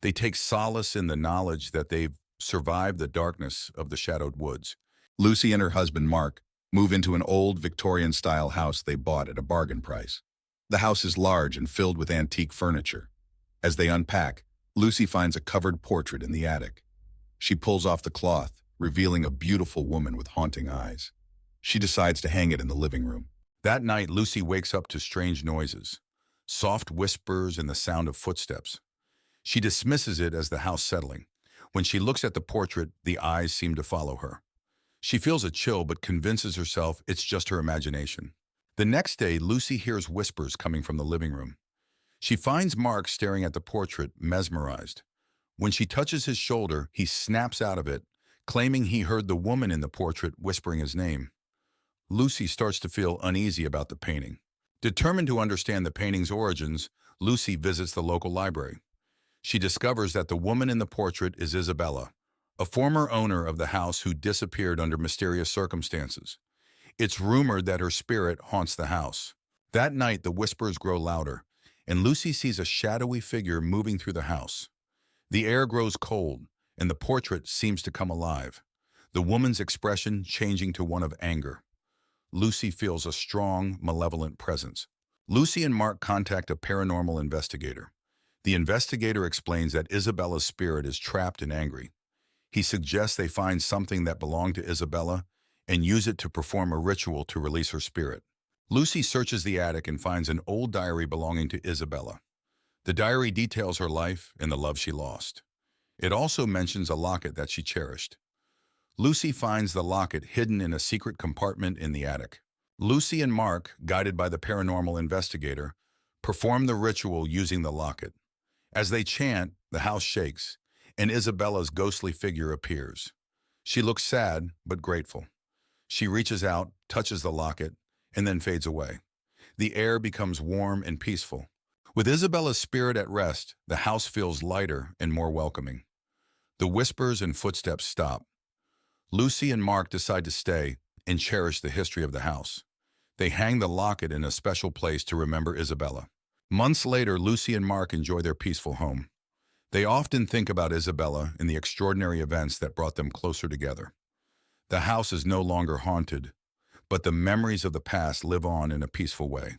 They take solace in the knowledge that they've survived the darkness of the shadowed woods. Lucy and her husband, Mark, move into an old Victorian-style house they bought at a bargain price. The house is large and filled with antique furniture. As they unpack, Lucy finds a covered portrait in the attic. She pulls off the cloth, revealing a beautiful woman with haunting eyes. She decides to hang it in the living room. That night, Lucy wakes up to strange noises, soft whispers and the sound of footsteps. She dismisses it as the house settling. When she looks at the portrait, the eyes seem to follow her. She feels a chill but convinces herself it's just her imagination. The next day, Lucy hears whispers coming from the living room. She finds Mark staring at the portrait, mesmerized. When she touches his shoulder, he snaps out of it, claiming he heard the woman in the portrait whispering his name. Lucy starts to feel uneasy about the painting. Determined to understand the painting's origins, Lucy visits the local library. She discovers that the woman in the portrait is Isabella, a former owner of the house who disappeared under mysterious circumstances. It's rumored that her spirit haunts the house. That night, the whispers grow louder, and Lucy sees a shadowy figure moving through the house. The air grows cold, and the portrait seems to come alive, the woman's expression changing to one of anger. Lucy feels a strong, malevolent presence. Lucy and Mark contact a paranormal investigator. The investigator explains that Isabella's spirit is trapped and angry. He suggests they find something that belonged to Isabella and use it to perform a ritual to release her spirit. Lucy searches the attic and finds an old diary belonging to Isabella. The diary details her life and the love she lost. It also mentions a locket that she cherished. Lucy finds the locket hidden in a secret compartment in the attic. Lucy and Mark, guided by the paranormal investigator, perform the ritual using the locket. As they chant, the house shakes, and Isabella's ghostly figure appears. She looks sad, but grateful. She reaches out, touches the locket, and then fades away. The air becomes warm and peaceful. With Isabella's spirit at rest, the house feels lighter and more welcoming. The whispers and footsteps stop. Lucy and Mark decide to stay and cherish the history of the house. They hang the locket in a special place to remember Isabella. Months later, Lucy and Mark enjoy their peaceful home. They often think about Isabella and the extraordinary events that brought them closer together. The house is no longer haunted, but the memories of the past live on in a peaceful way.